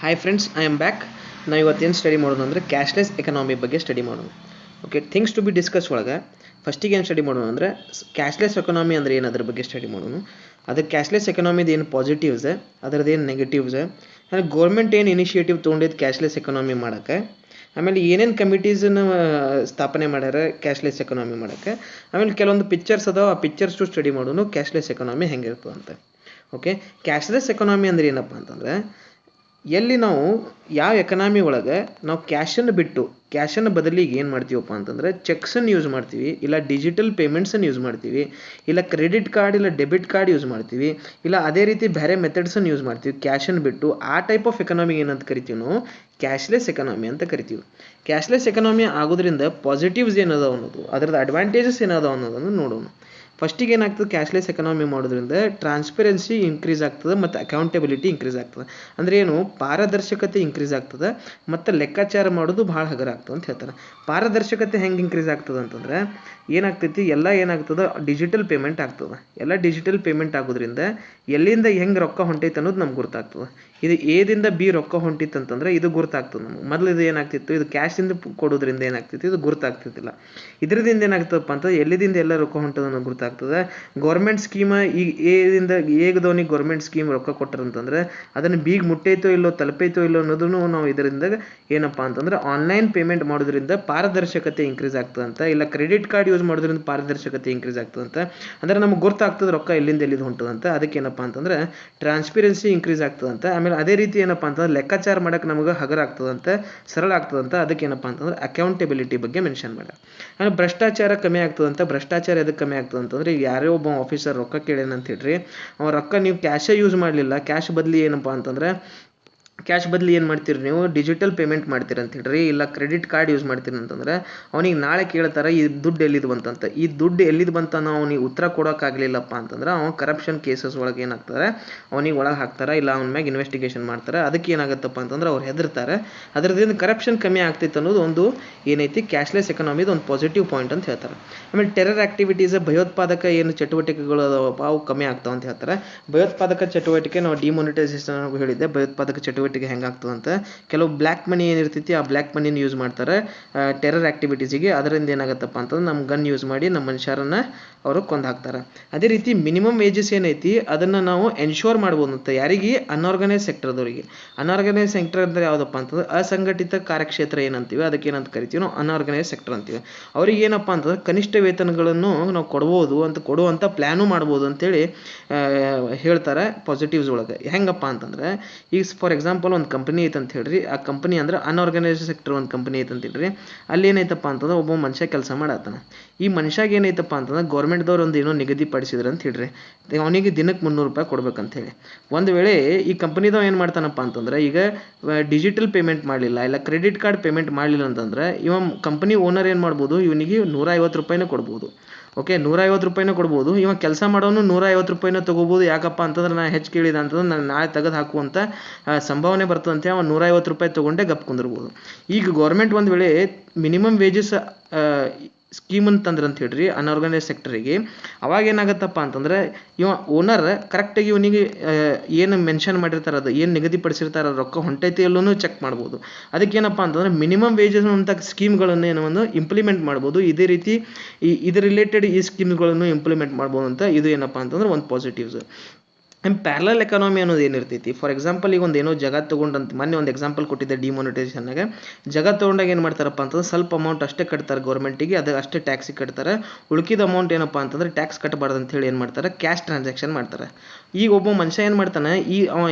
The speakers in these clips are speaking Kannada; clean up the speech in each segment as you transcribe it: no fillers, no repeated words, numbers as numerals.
Hi friends, I am back. ನಾವು ಇವತ್ತೇನು ಸ್ಟಡಿ ಮಾಡೋದು ಅಂದರೆ ಕ್ಯಾಶ್ಲೆಸ್ ಎಕನಾಮಿ ಬಗ್ಗೆ ಸ್ಟಡಿ ಮಾಡೋಣ. Okay, things to be discuss ಒಳಗೆ ಫಸ್ಟಿಗೆ ಏನು ಸ್ಟಡಿ ಮಾಡೋಣ ಅಂದರೆ ಕ್ಯಾಶ್ಲೆಸ್ ಎಕನಾಮಿ ಅಂದರೆ ಏನು, ಅದ್ರ ಬಗ್ಗೆ ಸ್ಟಡಿ ಮಾಡೋಣ. ಅದಕ್ಕೆ ಕ್ಯಾಶ್ಲೆಸ್ ಎಕನಾಮಿದು ಏನು ಪಾಸಿಟಿವ್ಸ್, ಅದರದ್ದು ಏನು ನೆಗೆಟಿವ್ಸ್, ಆಮೇಲೆ ಗೌರ್ಮೆಂಟ್ ಏನು ಇನಿಷಿಯೇಟಿವ್ ತೊಗೊಂಡಿದ್ದು ಕ್ಯಾಶ್ಲೆಸ್ ಎಕನಾಮಿ ಮಾಡೋಕ್ಕೆ, ಆಮೇಲೆ ಏನೇನು ಕಮಿಟೀಸನ್ನು ಸ್ಥಾಪನೆ ಮಾಡ್ಯಾರ ಕ್ಯಾಶ್ಲೆಸ್ ಎಕನಾಮಿ ಮಾಡೋಕ್ಕೆ, ಆಮೇಲೆ ಕೆಲವೊಂದು ಪಿಕ್ಚರ್ಸ್ ಅದಾವೆ, ಆ ಪಿಕ್ಚರ್ಸು ಸ್ಟಡಿ ಮಾಡೋಣ ಕ್ಯಾಶ್ಲೆಸ್ ಎಕನಾಮಿ ಹೆಂಗಿರ್ತದೆ ಅಂತ. ಓಕೆ, ಕ್ಯಾಶ್ಲೆಸ್ ಎಕನಾಮಿ ಅಂದ್ರೆ ಏನಪ್ಪ ಅಂತಂದರೆ ಎಲ್ಲಿ ನಾವು ಯಾವ ಎಕನಾಮಿ ಒಳಗೆ ನಾವು ಕ್ಯಾಶನ್ನು ಬಿಟ್ಟು ಕ್ಯಾಶನ್ನು ಬದಲಿಗೆ ಏನು ಮಾಡ್ತೀವಪ್ಪ ಅಂತಂದರೆ ಚೆಕ್ಸನ್ನು ಯೂಸ್ ಮಾಡ್ತೀವಿ, ಇಲ್ಲ ಡಿಜಿಟಲ್ ಪೇಮೆಂಟ್ಸನ್ನು ಯೂಸ್ ಮಾಡ್ತೀವಿ, ಇಲ್ಲ ಕ್ರೆಡಿಟ್ ಕಾರ್ಡ್ ಇಲ್ಲ ಡೆಬಿಟ್ ಕಾರ್ಡ್ ಯೂಸ್ ಮಾಡ್ತೀವಿ, ಇಲ್ಲ ಅದೇ ರೀತಿ ಬೇರೆ ಮೆಥಡ್ಸನ್ನು ಯೂಸ್ ಮಾಡ್ತೀವಿ ಕ್ಯಾಶನ್ನು ಬಿಟ್ಟು. ಆ ಟೈಪ್ ಆಫ್ ಎಕನಾಮಿ ಏನಂತ ಕರಿತೀವಿ ನಾವು ಕ್ಯಾಶ್ಲೆಸ್ ಎಕನಾಮಿ ಅಂತ ಕರಿತೀವಿ. ಕ್ಯಾಶ್ಲೆಸ್ ಎಕನಾಮಿ ಆಗೋದ್ರಿಂದ ಪಾಸಿಟಿವ್ಸ್ ಏನದಾವ ಅನ್ನೋದು, ಅದರದ್ದು ಅಡ್ವಾಂಟೇಜಸ್ ಏನದಾವ ಅನ್ನೋದನ್ನು ನೋಡೋಣ. ಫಸ್ಟಿಗೆ ಏನಾಗ್ತದೆ, ಕ್ಯಾಶ್ಲೆಸ್ ಎಕನಾಮಿ ಮಾಡೋದ್ರಿಂದ ಟ್ರಾನ್ಸ್ಪರೆನ್ಸಿ ಇನ್ಕ್ರೀಸ್ ಆಗ್ತದೆ ಮತ್ತು ಅಕೌಂಟಬಿಲಿಟಿ ಇನ್ಕ್ರೀಸ್ ಆಗ್ತದೆ. ಅಂದರೆ ಏನು, ಪಾರದರ್ಶಕತೆ ಇನ್ಕ್ರೀಸ್ ಆಗ್ತದೆ ಮತ್ತು ಲೆಕ್ಕಾಚಾರ ಮಾಡೋದು ಭಾಳ ಹಗರ ಆಗ್ತದೆ ಅಂತ ಹೇಳ್ತಾರೆ. ಪಾರದರ್ಶಕತೆ ಹೆಂಗೆ ಇನ್ಕ್ರೀಸ್ ಆಗ್ತದೆ ಅಂತಂದರೆ ಏನಾಗ್ತೈತಿ, ಎಲ್ಲ ಏನಾಗ್ತದೆ ಡಿಜಿಟಲ್ ಪೇಮೆಂಟ್ ಆಗ್ತದೆ. ಎಲ್ಲ ಡಿಜಿಟಲ್ ಪೇಮೆಂಟ್ ಆಗೋದ್ರಿಂದ ಎಲ್ಲಿಂದ ಹೆಂಗೆ ರೊಕ್ಕ ಹೊಂಟೈತೆ ಅನ್ನೋದು ನಮ್ಗೆ ಗೊತ್ತಾಗ್ತದೆ. ಇದು ಎದಿಂದ ಬಿ ರೊಕ್ಕ ಹೊಂಟಿತ್ತು ಅಂತಂದರೆ ಇದು ಗುರುತಾಗ್ತದೆ ನಮ್ಗೆ. ಮೊದಲು ಇದು ಏನಾಗ್ತಿತ್ತು, ಇದು ಕ್ಯಾಶಿಂದ ಕೊಡೋದ್ರಿಂದ ಏನಾಗ್ತಿತ್ತು, ಇದು ಗುರುತಾಗ್ತಿದ್ದಿಲ್ಲ. ಇದರಿಂದ ಏನಾಗ್ತದಪ್ಪ ಅಂತಂದ್ರೆ ಎಲ್ಲಿದಿಂದ ಎಲ್ಲ ರೊಕ್ಕ ಹೊಂಟೋದನ್ನು ಗುರುತಾಗ್ತದೆ. ಗೌರ್ಮೆಂಟ್ ಸ್ಕೀಮ ಈಗ ಏದಿಂದ ಏಗದವನಿಗೆ ಗೌರ್ಮೆಂಟ್ ಸ್ಕೀಮ್ ರೊಕ್ಕ ಕೊಟ್ಟರಂತಂದ್ರೆ ಅದನ್ನು ಬೀಗ ಮುಟ್ಟೈತೋ ಇಲ್ಲೋ ತಲುಪೈತೋ ಇಲ್ಲೋ ಅನ್ನೋದನ್ನು ನಾವು ಇದರಿಂದ ಏನಪ್ಪ ಅಂತಂದ್ರೆ ಆನ್ಲೈನ್ ಪೇಮೆಂಟ್ ಮಾಡೋದ್ರಿಂದ ಪಾರದರ್ಶಕತೆ ಇನ್ಕ್ರೀಸ್ ಆಗ್ತದಂತ, ಇಲ್ಲ ಕ್ರೆಡಿಟ್ ಕಾರ್ಡ್ ಯೂಸ್ ಮಾಡೋದ್ರಿಂದ ಪಾರದರ್ಶಕತೆ ಇನ್ಕ್ರೀಸ್ ಆಗ್ತದಂತ. ಅಂದರೆ ನಮ್ಗೆ ಗೊತ್ತಾಗ್ತದೆ ರೊಕ್ಕ ಎಲ್ಲಿಂದ ಎಲ್ಲಿದು ಹೊಂಟದಂತ. ಅದಕ್ಕೆ ಏನಪ್ಪ ಅಂತಂದ್ರೆ ಟ್ರಾನ್ಸ್ಪರೆನ್ಸಿ ಇನ್ಕ್ರೀಸ್ ಆಗ್ತದಂತ. ಆಮೇಲೆ ಅದೇ ರೀತಿ ಏನಪ್ಪ ಅಂತಂದ್ರೆ ಲೆಕ್ಕಾಚಾರ ಮಾಡೋಕೆ ನಮಗೆ ಹಗರ ಆಗ್ತದಂತ, ಸರಳ ಆಗ್ತದಂತ. ಅದಕ್ಕೆ ಏನಪ್ಪ ಅಂತಂದ್ರೆ ಅಕೌಂಟಬಿಲಿಟಿ ಬಗ್ಗೆ ಮೆನ್ಷನ್ ಮಾಡ್ಯಾರ. ಆಮೇಲೆ ಭ್ರಷ್ಟಾಚಾರ ಕಮ್ಮಿ ಆಗ್ತದಂತ. ಭ್ರಷ್ಟಾಚಾರ ಎದಕ್ಕೆ ಕಮ್ಮಿ ಆಗ್ತದೆ ಅಂತಂದ್ರೆ ಈಗ ಯಾರೇ ಒಬ್ಬ ಆಫೀಸರ್ ರೊಕ್ಕ ಕೇಳೇನಂತ ಹೇಳ್ರಿ, ಅವ ರೊಕ್ಕ ನೀವು ಕ್ಯಾಶೇ ಯೂಸ್ ಮಾಡಲಿಲ್ಲ, ಕ್ಯಾಶ್ ಬದಲಿ ಏನಪ್ಪ ಅಂತಂದ್ರೆ ಕ್ಯಾಶ್ ಬದಲಿ ಏನು ಮಾಡ್ತೀರಿ ನೀವು ಡಿಜಿಟಲ್ ಪೇಮೆಂಟ್ ಮಾಡ್ತೀರಿ ಅಂತ ಹೇಳ್ರಿ, ಇಲ್ಲ ಕ್ರೆಡಿಟ್ ಕಾರ್ಡ್ ಯೂಸ್ ಮಾಡ್ತೀರಿ ಅಂತಂದ್ರೆ ಅವನಿಗೆ ನಾಳೆ ಕೇಳ್ತಾರೆ ಈ ದುಡ್ಡು ಎಲ್ಲಿದು ಬಂತಂತ. ಈ ದುಡ್ಡು ಎಲ್ಲಿದು ಬಂತನೋ ಅವನಿಗೆ ಉತ್ತರ ಕೊಡೋಕ್ಕಾಗಲಿಲ್ಲಪ್ಪ ಅಂತಂದ್ರೆ ಅವನು ಕರಪ್ಷನ್ ಕೇಸಸ್ ಒಳಗೆ ಏನಾಗ್ತಾರೆ, ಅವನಿಗೆ ಒಳಗೆ ಹಾಕ್ತಾರೆ, ಇಲ್ಲ ಅವನ ಮ್ಯಾಗ ಇನ್ವೆಸ್ಟಿಗೇಷನ್ ಮಾಡ್ತಾರೆ. ಅದಕ್ಕೆ ಏನಾಗುತ್ತಪ್ಪ ಅಂತಂದ್ರೆ ಅವ್ರು ಹೆದರ್ತಾರೆ. ಅದರದಿಂದ ಕರಪ್ಷನ್ ಕಮ್ಮಿ ಆಗ್ತೈತೆ ಅನ್ನೋದು ಒಂದು ಏನೈತಿ ಕ್ಯಾಶ್ಲೆಸ್ ಎಕನಾಮಿದು ಒಂದು ಪಾಸಿಟಿವ್ ಪಾಯಿಂಟ್ ಅಂತ ಹೇಳ್ತಾರೆ. ಆಮೇಲೆ ಟೆರರ್ ಆಕ್ಟಿವಿಟೀಸ್, ಭಯೋತ್ಪಾದಕ ಏನು ಚಟುವಟಿಕೆಗಳು ಅದಾವಪ್ಪ ಅವು ಕಮ್ಮಿ ಆಗ್ತಾವ ಅಂತ ಹೇಳ್ತಾರೆ. ಭಯೋತ್ಪಾದಕ ಚಟುವಟಿಕೆ ನಾವು ಡಿಮಾನಿಟೈಸೇಷನ್ ಹೇಳಿದ್ದೆ. ಭಯೋತ್ಪಾದಕ ಚಟುವಟಿಕೆ ಹೆಂಗಾಗ್ತದಂತ, ಕೆಲವು ಬ್ಲ್ಯಾಕ್ ಮನಿ ಏನಿರ್ತೈತಿ ಆ ಬ್ಲ್ಯಾಕ್ ಮನಿನ ಯೂಸ್ ಮಾಡ್ತಾರೆ ಟೆರರ್ ಆಕ್ಟಿವಿಟೀಸಿಗೆ. ಅದರಿಂದ ಏನಾಗುತ್ತಪ್ಪ ಅಂತಂದ್ರೆ ನಮ್ಮ ಗನ್ ಯೂಸ್ ಮಾಡಿ ನಮ್ಮ ಮನುಷ್ಯರನ್ನ ಅವರು ಕೊಂದು ಹಾಕ್ತಾರೆ. ಅದೇ ರೀತಿ ಮಿನಿಮಮ್ ವೇಜಸ್ ಏನೈತಿ ಅದನ್ನು ನಾವು ಎನ್ಶೋರ್ ಮಾಡ್ಬೋದು ಅಂತ. ಯಾರಿಗೆ, ಅನ್ಆರ್ಗನೈಸ್ ಸೆಕ್ಟರ್ದವರಿಗೆ. ಅನ್ಆರ್ಗನೈಸ್ ಸೆಕ್ಟರ್ ಅಂದರೆ ಯಾವುದಪ್ಪ ಅಂತಂದ್ರೆ ಅಸಂಘಟಿತ ಕಾರ್ಯಕ್ಷೇತ್ರ ಏನಂತೀವಿ, ಅದಕ್ಕೆ ಏನಂತ ಕರಿತೀವಿ ನಾವು ಅನ್ಆರ್ಗನೈಸ್ ಸೆಕ್ಟರ್ ಅಂತೀವಿ. ಅವ್ರಿಗೆ ಏನಪ್ಪ ಅಂತಂದ್ರೆ ಕನಿಷ್ಠ ವೇತನಗಳನ್ನು ನಾವು ಕೊಡುವಂಥ ಪ್ಲ್ಯಾನು ಮಾಡ್ಬೋದು ಅಂತೇಳಿ ಹೇಳ್ತಾರೆ ಪಾಸಿಟಿವ್ಸ್ ಒಳಗೆ. ಹೆಂಗಪ್ಪ ಅಂತಂದ್ರೆ ಈಗ ಫಾರ್ ಎಕ್ಸಾಂಪಲ್ ಒಂದು ಕಂಪನಿ ಐತೆ ಅಂತ ಹೇಳ್ರಿ, ಆ ಕಂಪನಿ ಅಂದ್ರೆ ಅನ್ಆರ್ಗನೈಸ್ ಸೆಕ್ಟರ್ ಒಂದು ಕಂಪನಿ ಐತೆ ಅಂತ ಹೇಳ್ರಿ. ಅಲ್ಲಿ ಏನೈತಪ್ಪ ಅಂತಂದ್ರೆ ಒಬ್ಬ ಮನುಷ್ಯ ಕೆಲಸ ಮಾಡತ್ತಾನ. ಈ ಮನುಷ್ಯಾಗ ಏನೈತಪ್ಪ ಅಂತಂದ್ರೆ ಗೌರ್ಮೆಂಟ್ದವ್ರು ಒಂದು ಏನೋ ನಿಗದಿಪಡಿಸಿದ್ರು ಅಂತ ಹೇಳ್ರಿ, ಅವನಿಗೆ ದಿನಕ್ಕೆ 300 ರೂಪಾಯಿ ಕೊಡ್ಬೇಕಂತ ಹೇಳಿ. ಒಂದು ವೇಳೆ ಈ ಕಂಪನಿದವ ಏನು ಮಾಡ್ತಾನಪ್ಪ ಅಂತಂದ್ರೆ ಈಗ ಡಿಜಿಟಲ್ ಪೇಮೆಂಟ್ ಮಾಡಲಿಲ್ಲ, ಇಲ್ಲ ಕ್ರೆಡಿಟ್ ಕಾರ್ಡ್ ಪೇಮೆಂಟ್ ಮಾಡಲಿಲ್ಲ ಅಂತಂದ್ರೆ ಇವ ಕಂಪನಿ ಓನರ್ ಏನು ಮಾಡ್ಬೋದು, ಇವನಿಗೆ 150 ರೂಪಾಯಿನ ಕೊಡ್ಬೋದು. ಓಕೆ, 150 ರೂಪಾಯಿನ ಕೊಡ್ಬೋದು. ಇವ ಕೆಲಸ ಮಾಡೋನು 150 ರೂಪಾಯಿನ ತೊಗೋಬೋದು. ಯಾಕಪ್ಪ ಅಂತಂದ್ರೆ ನಾನು ಹೆಚ್ಚು ಕೇಳಿದ ಅಂತಂದ್ರೆ ನಾನು ನಾಳೆ ತೆಗೆದು ಹಾಕುವಂಥ ಸಂಭಾವನೆ ಬರ್ತದಂತೆ. ಅವ 150 ರೂಪಾಯಿ ತೊಗೊಂಡೇ ಗಪ್ ಕುಂದಿರ್ಬೋದು. ಈಗ ಗೌರ್ಮೆಂಟ್ ಒಂದು ವೇಳೆ ಮಿನಿಮಮ್ ವೇಜಸ್ ಸ್ಕೀಮ್ ಅಂತಂದ್ರೆ ಅಂತ ಹೇಳ್ರಿ ಅನ್ಆರ್ಗನೈಸ್ ಸೆಕ್ಟರಿಗೆ, ಅವಾಗ ಏನಾಗುತ್ತಪ್ಪ ಅಂತಂದ್ರೆ ಇವ ಓನರ್ ಕರೆಕ್ಟಾಗಿ ಇವನಿಗೆ ಏನು ಮೆನ್ಷನ್ ಮಾಡಿರ್ತಾರೆ, ಅದು ಏನು ನಿಗದಿಪಡಿಸಿರ್ತಾರೆ ರೊಕ್ಕ ಹೊಂಟೈತಿ ಎಲ್ಲೂ ಚೆಕ್ ಮಾಡ್ಬೋದು. ಅದಕ್ಕೇನಪ್ಪ ಅಂತಂದ್ರೆ ಮಿನಿಮಮ್ ವೇಜಸ್ ಅಂತ ಸ್ಕೀಮ್ಗಳನ್ನು ಏನೋ ಇಂಪ್ಲಿಮೆಂಟ್ ಮಾಡ್ಬೋದು. ಇದೇ ರೀತಿ ಇದು ರಿಲೇಟೆಡ್ ಈ ಸ್ಕೀಮ್ಗಳನ್ನು ಇಂಪ್ಲಿಮೆಂಟ್ ಮಾಡ್ಬೋದು ಅಂತ. ಇದು ಏನಪ್ಪ ಅಂತಂದ್ರೆ ಒಂದು ಪಾಸಿಟಿವ್ಸ್. ಪ್ಯಾರಲಲ್ ಎಕಾನಮಿ ಅನ್ನೋದು ಏನಿರ್ತೈತಿ, ಫಾರ್ ಎಕ್ಸಾಂಪಲ್ ಈಗ ಒಂದು ಏನೋ ಜಾಗ ತೊಗೊಂಡಂತ ಮೊನ್ನೆ ಒಂದು ಎಕ್ಸಾಂಪಲ್ ಕೊಟ್ಟಿದ್ದೆ ಡಿಮಾನಿಟೈಸೇಷನ್ನಾಗ. ಜಾಗ ತೊಗೊಂಡಾಗ ಏನು ಮಾಡ್ತಾರಪ್ಪ ಅಂತಂದ್ರೆ ಸ್ವಲ್ಪ ಅಮೌಂಟ್ ಅಷ್ಟೇ ಕಟ್ತಾರೆ ಗೌರ್ಮೆಂಟಿಗೆ, ಅದು ಅಷ್ಟೇ ಟ್ಯಾಕ್ಸಿಗೆ ಕಟ್ತಾರೆ. ಉಳ್ಕಿದ ಅಮೌಂಟ್ ಏನಪ್ಪ ಅಂತಂದ್ರೆ ಟ್ಯಾಕ್ಸ್ ಕಟ್ಟಬಾರ್ದು ಅಂತೇಳಿ ಏನು ಮಾಡ್ತಾರೆ, ಕ್ಯಾಶ್ ಟ್ರಾನ್ಸಾಕ್ಷನ್ ಮಾಡ್ತಾರೆ. ಈಗ ಒಬ್ಬ ಮನುಷ್ಯ ಏನು ಮಾಡ್ತಾನೆ,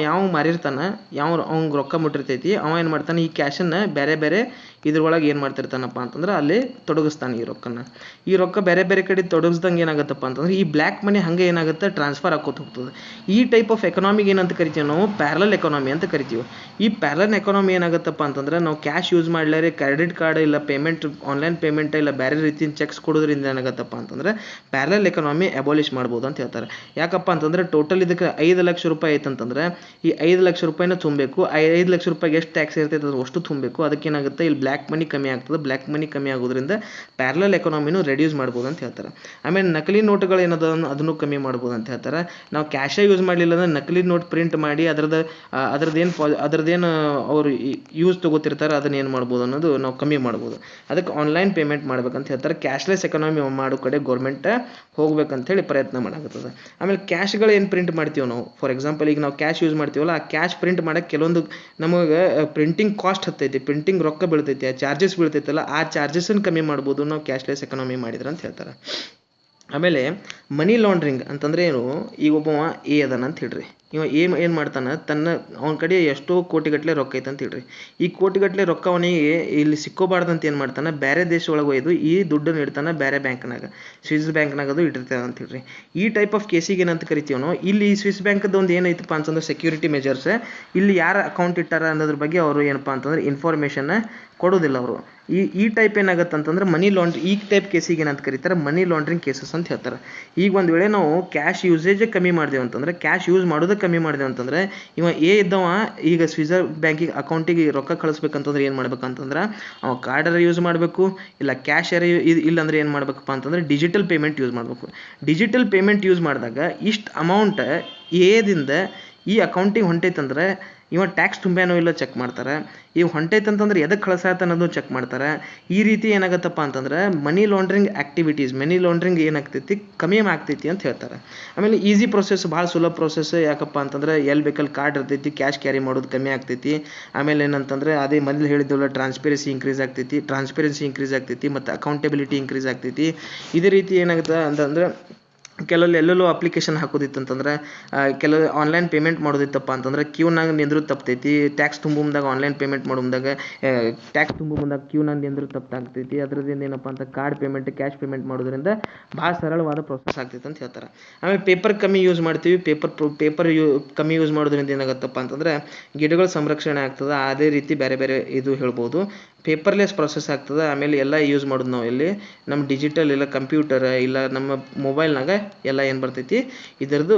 ಯಾವ ಮಾರಿರ್ತಾನೆ, ಅವ್ನಿಗೆ ರೊಕ್ಕ ಮುಟ್ಟಿರ್ತೈತಿ, ಅವ ಏನು ಮಾಡ್ತಾನೆ ಈ ಕ್ಯಾಶನ್ನು ಬೇರೆ ಬೇರೆ ಇದ್ರೊಳಗೆ ಏನು ಮಾಡ್ತಿರ್ತಾನಪ್ಪ ಅಂತಂದ್ರೆ ಅಲ್ಲಿ ತೊಡಗಿಸ್ತಾನೆ ಈ ರೊಕ್ಕನ. ಈ ರೊಕ್ಕ ಬೇರೆ ಬೇರೆ ಕಡೆ ತೊಡಗಿಸ್ದಂಗೆ ಏನಾಗುತ್ತಪ್ಪ ಅಂತಂದ್ರೆ ಈ ಬ್ಲ್ಯಾಕ್ ಮನಿ ಹಂಗೆ ಏನಾಗುತ್ತೆ ಟ್ರಾನ್ಸ್ಫರ್ ಆಕೋತ ಹೋಗ್ತದೆ. ಈ ಟೈಪ್ ಆಫ್ ಎಕನಾಮಿಗೆ ಏನಂತ ಕರಿತೀವಿ ನಾವು ಪ್ಯಾರಲಲ್ ಎಕಾನಮಿ ಅಂತ ಕರಿತೀವಿ. ಈ ಪ್ಯಾರಲಲ್ ಎಕಾನಮಿ ಏನಾಗುತ್ತಪ್ಪ ಅಂತಂದ್ರೆ ನಾವು ಕ್ಯಾಶ್ ಯೂಸ್ ಮಾಡಲಾರೆ ಕ್ರೆಡಿಟ್ ಕಾರ್ಡ್ ಇಲ್ಲ ಪೇಮೆಂಟ್ ಆನ್ಲೈನ್ ಪೇಮೆಂಟ್ ಇಲ್ಲ ಬೇರೆ ರೀತಿಯ ಚೆಕ್ಸ್ ಕೊಡೋದ್ರಿಂದ ಏನಾಗುತ್ತಪ್ಪ ಅಂತಂದ್ರೆ ಪ್ಯಾರಲಲ್ ಎಕಾನಮಿ ಅಬಾಲಿಷ್ ಮಾಡ್ಬೋದು ಅಂತ ಹೇಳ್ತಾರೆ. ಯಾಕಪ್ಪ ಅಂತಂದ್ರೆ ಟೋಟಲ್ ಇದಕ್ಕೆ 5 ಲಕ್ಷ ರೂಪಾಯಿ ಐತಂತಂದ್ರೆ ಈ 5 ಲಕ್ಷ ರೂಪಾಯಿನ ತುಂಬಬೇಕು. 5 ಲಕ್ಷ ರೂಪಾಯಿಗೆ ಎಷ್ಟು ಟ್ಯಾಕ್ಸ್ ಇರ್ತೈತೆ ಅದು ಅಷ್ಟು ತುಂಬಬೇಕು. ಅದಕ್ಕೇನಾಗುತ್ತೆ ಇಲ್ಲಿ ಬ್ಲ್ಯಾಕ್ ಮನಿ ಕಮ್ಮಿ ಆಗ್ತದೆ. ಬ್ಲ್ಯಾಕ್ ಮನಿ ಕಮ್ಮಿ ಆಗೋದ್ರಿಂದ ಪ್ಯಾರಲಲ್ ಎಕಾನಮಿನೂ ರೆಡ್ಯೂಸ್ ಮಾಡ್ಬೋದು ಅಂತ ಹೇಳ್ತಾರೆ. ಆಮೇಲೆ ನಕಲಿ ನೋಟುಗಳು ಏನದ ಅದನ್ನು ಕಮ್ಮಿ ಮಾಡ್ಬೋದು ಅಂತ ಹೇಳ್ತಾರೆ. ನಾವು ಕ್ಯಾಶೇ ಯೂಸ್ ಮಾಡಲಿಲ್ಲ ಅಂದ್ರೆ ನಕಲಿ ನೋಟ್ ಪ್ರಿಂಟ್ ಮಾಡಿ ಅದ್ರದ್ದೇನು ಅವರು ಯೂಸ್ ತಗೋತಿರ್ತಾರೆ ಅದನ್ನ ಏನು ಮಾಡ್ಬೋದು ಅನ್ನೋದು ನಾವು ಕಮ್ಮಿ ಮಾಡ್ಬೋದು. ಅದಕ್ಕೆ ಆನ್ಲೈನ್ ಪೇಮೆಂಟ್ ಮಾಡ್ಬೇಕಂತ ಹೇಳ್ತಾರೆ. ಕ್ಯಾಶ್ಲೆಸ್ ಎಕನಾಮಿ ಮಾಡೋ ಕಡೆ ಗೌರ್ಮೆಂಟ್ ಹೋಗ್ಬೇಕಂತೇಳಿ ಪ್ರಯತ್ನ ಮಾಡಾಕತ್ತದ. ಆಮೇಲೆ ಕ್ಯಾಶ್ಗಳು ಏನು ಪ್ರಿಂಟ್ ಮಾಡ್ತೀವಿ ನಾವು, ಫಾರ್ ಎಕ್ಸಾಂಪಲ್ ಈಗ ನಾವು ಕ್ಯಾಶ್ ಯೂಸ್ ಮಾಡ್ತೀವಲ್ಲ, ಆ ಕ್ಯಾಶ್ ಪ್ರಿಂಟ್ ಮಾಡಕ್ಕೆ ಕೆಲವೊಂದು ನಮಗೆ ಪ್ರಿಂಟಿಂಗ್ ಕಾಸ್ಟ್ ಹತ್ತೈತಿ, ಪ್ರಿಂಟಿಂಗ್ ರೊಕ್ಕ ಬೀಳ್ತೈತಿ, ಆ ಚಾರ್ಜಸ್ ಬೀಳ್ತೈತಲ್ಲ, ಆ ಚಾರ್ಜಸ್ಸನ್ನು ಕಮ್ಮಿ ಮಾಡ್ಬೋದು ನಾವು ಕ್ಯಾಶ್ಲೆಸ್ ಎಕನಾಮಿ ಮಾಡಿದ್ರೆ ಅಂತ ಹೇಳ್ತಾರೆ. ಆಮೇಲೆ ಮನಿ ಲಾಂಡ್ರಿಂಗ್ ಅಂತಂದ್ರೆ ಏನು, ಈಗ ಒಬ್ಬವ ಎ ಅದಾನ ಅಂತ ಹೇಳ್ರಿ, ಇವ ಏನು ಮಾಡ್ತಾನೆ, ಅವನ ಕಡೆ ಎಷ್ಟೋ ಕೋಟಿಗಟ್ಟಲೆ ರೊಕ್ಕ ಐತೆ ಅಂತ ಹೇಳ್ರಿ, ಈ ಕೋಟಿಗಟ್ಟಲೆ ರೊಕ್ಕ ಅವನಿಗೆ ಇಲ್ಲಿ ಸಿಕ್ಕೋಬಾರ್ದಂತ ಏನು ಮಾಡ್ತಾನೆ, ಬೇರೆ ದೇಶ ಒಳಗೆ ಒಯ್ದು ಈ ದುಡ್ಡನ್ನು ಇಡ್ತಾನೆ ಬೇರೆ ಬ್ಯಾಂಕ್ನಾಗ, ಸ್ವಿಸ್ ಬ್ಯಾಂಕ್ನಾಗ ಅದು ಇಟ್ಟಿರ್ತಾನೆ ಅಂತ ಹೇಳ್ರಿ. ಈ ಟೈಪ್ ಆಫ್ ಕೇಸಿಗೆ ಏನಂತ ಕರಿತೀವಿ ನಾವು, ಇಲ್ಲಿ ಸ್ವಿಸ್ ಬ್ಯಾಂಕ್ದು ಒಂದು ಏನೈತಪ್ಪ ಅಂತಂದ್ರೆ ಸೆಕ್ಯೂರಿಟಿ ಮೆಜರ್ಸ್, ಇಲ್ಲಿ ಯಾರು ಅಕೌಂಟ್ ಇಟ್ಟಾರ ಅನ್ನೋದ್ರ ಬಗ್ಗೆ ಅವರು ಏನಪ್ಪ ಅಂತಂದ್ರೆ ಇನ್ಫಾರ್ಮೇಷನ್ ಕೊಡೋದಿಲ್ಲ ಅವರು. ಈ ಟೈಪ್ ಏನಾಗುತ್ತೆ ಅಂತಂದ್ರೆ ಮನಿ ಲಾಂಡ್ರಿಂಗ್, ಈ ಟೈಪ್ ಕೇಸಿಗೆ ಏನಂತ ಕರೀತಾರೆ, ಮನಿ ಲಾಂಡ್ರಿಂಗ್ ಕೇಸಸ್ ಅಂತ ಹೇಳ್ತಾರೆ. ಈಗ ಒಂದು ವೇಳೆ ನಾವು ಕ್ಯಾಶ್ ಯೂಸೇಜ್ ಕಮ್ಮಿ ಮಾಡಿದೆವು ಅಂತಂದ್ರೆ, ಕ್ಯಾಶ್ ಯೂಸ್ ಮಾಡೋದಕ್ಕೆ ಕಮ್ಮಿ ಮಾಡಿದೆವು ಅಂತಂದ್ರೆ, ಇವ ಇದ್ದವ ಈಗ ಸ್ವಿಜರ್ ಬ್ಯಾಂಕಿಗೆ ಅಕೌಂಟಿಗೆ ರೊಕ್ಕ ಕಳಿಸ್ಬೇಕಂತಂದ್ರೆ ಏನು ಮಾಡ್ಬೇಕಂತಂದ್ರೆ ಅವ ಕಾರ್ಡರ ಯೂಸ್ ಮಾಡಬೇಕು, ಇಲ್ಲ ಕ್ಯಾಶ್ ಇಲ್ಲಾಂದ್ರೆ ಏನು ಮಾಡ್ಬೇಕಪ್ಪ ಅಂತಂದ್ರೆ ಡಿಜಿಟಲ್ ಪೇಮೆಂಟ್ ಯೂಸ್ ಮಾಡಬೇಕು. ಡಿಜಿಟಲ್ ಪೇಮೆಂಟ್ ಯೂಸ್ ಮಾಡಿದಾಗ ಇಷ್ಟು ಅಮೌಂಟ್ ಏದಿಂದ ಈ ಅಕೌಂಟಿಗೆ ಹೊಂಟೈತಂದ್ರೆ ಇವ ಟ್ಯಾಕ್ಸ್ ತುಂಬ್ಯಾನೋ ಇಲ್ಲ ಚೆಕ್ ಮಾಡ್ತಾರೆ, ಇವು ಹೊಂಟೈತಂತಂದ್ರೆ ಎದಕ್ಕೆ ಕಳಿಸಾತ ಅನ್ನೋದು ಚೆಕ್ ಮಾಡ್ತಾರೆ. ಈ ರೀತಿ ಏನಾಗತ್ತಪ್ಪ ಅಂತಂದ್ರೆ ಮನಿ ಲಾಂಡ್ರಿಂಗ್ ಮನಿ ಲಾಂಡ್ರಿಂಗ್ ಏನಾಗ್ತೈತಿ ಕಮ್ಮಿ ಆಗ್ತೈತಿ ಅಂತ ಹೇಳ್ತಾರೆ. ಆಮೇಲೆ ಈಸಿ ಪ್ರೊಸೆಸ್, ಭಾಳ ಸುಲಭ ಪ್ರೊಸೆಸ್, ಯಾಕಪ್ಪ ಅಂತಂದ್ರೆ ಎಲ್ಲಿ ಬೇಕಲ್ಲಿ ಕಾರ್ಡ್ ಇರ್ತೈತಿ, ಕ್ಯಾಶ್ ಕ್ಯಾರಿ ಮಾಡೋದು ಕಮ್ಮಿ ಆಗ್ತೈತಿ. ಆಮೇಲೆ ಏನಂತಂದ್ರೆ ಅದೇ ಮೊದಲು ಹೇಳಿದ್ವಲ್ಲ, ಟ್ರಾನ್ಸ್ಪರೆನ್ಸಿ ಇಂಕ್ರೀಸ್ ಆಗ್ತೈತಿ ಮತ್ತು ಅಕೌಂಟಬಿಲಿಟಿ ಇಂಕ್ರೀಸ್ ಆಗ್ತೈತಿ. ಇದೇ ರೀತಿ ಏನಾಗುತ್ತೆ ಅಂತಂದ್ರೆ ಕೆಲವೊಂದು ಎಲ್ಲೆಲ್ಲೋ ಅಪ್ಲಿಕೇಶನ್ ಹಾಕೋದಿತ್ತು ಅಂತಂದ್ರೆ, ಕೆಲವು ಆನ್ಲೈನ್ ಪೇಮೆಂಟ್ ಮಾಡೋದಿತ್ತಪ್ಪ ಅಂತಂದ್ರೆ ಕ್ಯೂನಾಗ ನಿಂದ್ರು ತಪ್ತೈತಿ, ಟ್ಯಾಕ್ಸ್ ಮುಂದಾಗ ಆನ್ಲೈನ್ ಪೇಮೆಂಟ್ ಮುಂದಾಗ ಟ್ಯಾಕ್ಸ್ ಮುಂದಾಗ ಕ್ಯೂನಾಗ ನಿಂದ್ರು ತಪ್ಪಾಗ್ತೈತಿ. ಅದ್ರದಿಂದ ಏನಪ್ಪ ಅಂತ ಕಾರ್ಡ್ ಪೇಮೆಂಟ್, ಕ್ಯಾಶ್ ಪೇಮೆಂಟ್ ಮಾಡೋದ್ರಿಂದ ಭಾಳ ಸರಳವಾದ ಪ್ರೊಸೆಸ್ ಆಗ್ತೈತೆ ಅಂತ ಹೇಳ್ತಾರೆ. ಆಮೇಲೆ ಪೇಪರ್ ಕಮ್ಮಿ ಯೂಸ್ ಮಾಡ್ತೀವಿ, ಪೇಪರ್ ಕಮ್ಮಿ ಯೂಸ್ ಮಾಡೋದ್ರಿಂದ ಏನಾಗುತ್ತಪ್ಪ ಅಂತಂದ್ರೆ ಗಿಡಗಳ ಸಂರಕ್ಷಣೆ ಆಗ್ತದೆ. ಅದೇ ರೀತಿ ಬೇರೆ ಬೇರೆ ಇದು ಹೇಳ್ಬೋದು, ಪೇಪರ್ಲೆಸ್ ಪ್ರೊಸೆಸ್ ಆಗ್ತದೆ. ಆಮೇಲೆ ಎಲ್ಲ ಯೂಸ್ ಮಾಡೋದು ನಾವು ಇಲ್ಲಿ ನಮ್ಮ ಡಿಜಿಟಲ್ ಇಲ್ಲ ಕಂಪ್ಯೂಟರ್ ಇಲ್ಲ ನಮ್ಮ ಮೊಬೈಲ್ನಾಗ ಎಲ್ಲ ಏನು ಬರ್ತೈತಿ, ಇದರದ್ದು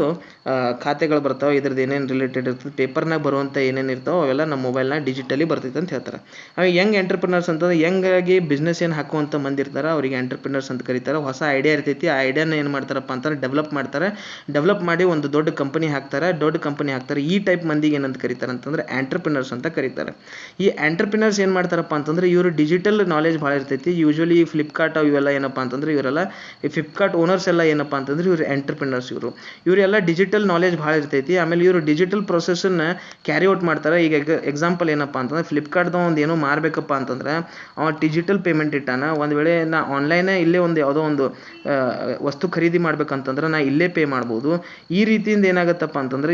ಖಾತೆಗಳು ಬರ್ತಾವೆ, ಇದ್ರದ್ದು ಏನೇನು ರಿಲೇಟೆಡ್ ಇರ್ತದೆ, ಪೇಪರ್ನಾಗ ಬರುವಂಥ ಏನೇನು ಇರ್ತಾವೆ ಅವೆಲ್ಲ ನಮ್ಮ ಮೊಬೈಲ್ನಾಗ ಡಿಜಿಟಲಿ ಬರ್ತೈತೆ ಅಂತ ಹೇಳ್ತಾರೆ. ಆಮೇಲೆ ಯಂಗ್ ಎಂಟರ್ಪ್ರಿನರ್ಸ್ ಅಂತಂದ್ರೆ ಯಂಗಾಗಿ ಬಿಸ್ನೆಸ್ ಏನು ಹಾಕುವಂಥ ಮಂದಿ ಇರ್ತಾರೆ ಅವರಿಗೆ ಎಂಟರ್ಪ್ರಿನರ್ಸ್ ಅಂತ ಕರೀತಾರೆ. ಹೊಸ ಐಡಿಯಾ ಇರ್ತೈತಿ, ಆ ಐಡಿಯಾನ ಏನು ಮಾಡ್ತಾರಪ್ಪ ಅಂತಾರೆ ಡೆವಲಪ್ ಮಾಡಿ ಒಂದು ದೊಡ್ಡ ಕಂಪನಿ ಹಾಕ್ತಾರೆ. ಈ ಟೈಪ್ ಮಂದಿಗೆ ಏನಂತ ಕರೀತಾರೆ ಅಂತಂದ್ರೆ ಎಂಟರ್ಪ್ರಿನರ್ಸ್ ಅಂತ ಕರೀತಾರೆ. ಈ ಎಂಟರ್ಪ್ರಿನರ್ಸ್ ಏನು ಮಾಡ್ತಾರಪ್ಪ ಅಂತಂದ್ರೆ ಇವರು ಡಿಜಿಟಲ್ ನಾಲೆಜ್ ಭಾಳ ಇರ್ತೈತಿ. ಯೂಶುವಲಿ ಫ್ಲಿಪ್ಕಾರ್ಟ್ ಇವೆಲ್ಲ ಏನಪ್ಪ ಅಂತಂದ್ರೆ ಇವರೆಲ್ಲ ಫ್ಲಿಪ್ಕಾರ್ಟ್ ಓನರ್ಸ್ ಎಲ್ಲ ಏನಪ್ಪ ಅಂತಂದ್ರೆ ಇವರು ಎಂಟರ್ಪ್ರಿನರ್ಸ್, ಇವರೆಲ್ಲ ಡಿಜಿಟಲ್ ನಾಲೆಜ್ ಭಾಳ ಇರ್ತೈತಿ. ಆಮೇಲೆ ಇವರು ಡಿಜಿಟಲ್ ಪ್ರೊಸೆಸ್ಸನ್ನು ಕ್ಯಾರಿ ಔಟ್ ಮಾಡ್ತಾರೆ. ಈಗ ಎಕ್ಸಾಂಪಲ್ ಏನಪ್ಪ ಅಂತಂದ್ರೆ ಫ್ಲಿಪ್ಕಾರ್ಟ್ದ ಒಂದು ಏನೋ ಮಾರಬೇಕಪ್ಪ ಅಂತಂದ್ರೆ ಅವ ಡಿಜಿಟಲ್ ಪೇಮೆಂಟ್ ಇಟ್ಟಾನ. ಒಂದು ವೇಳೆ ನಾ ಆನ್ಲೈನೇ ಇಲ್ಲೇ ಯಾವುದೋ ಒಂದು ವಸ್ತು ಖರೀದಿ ಮಾಡ್ಬೇಕಂತಂದ್ರೆ ನಾ ಇಲ್ಲೇ ಪೇ ಮಾಡ್ಬೋದು. ಈ ರೀತಿಯಿಂದ ಏನಾಗುತ್ತಪ್ಪ ಅಂತಂದ್ರೆ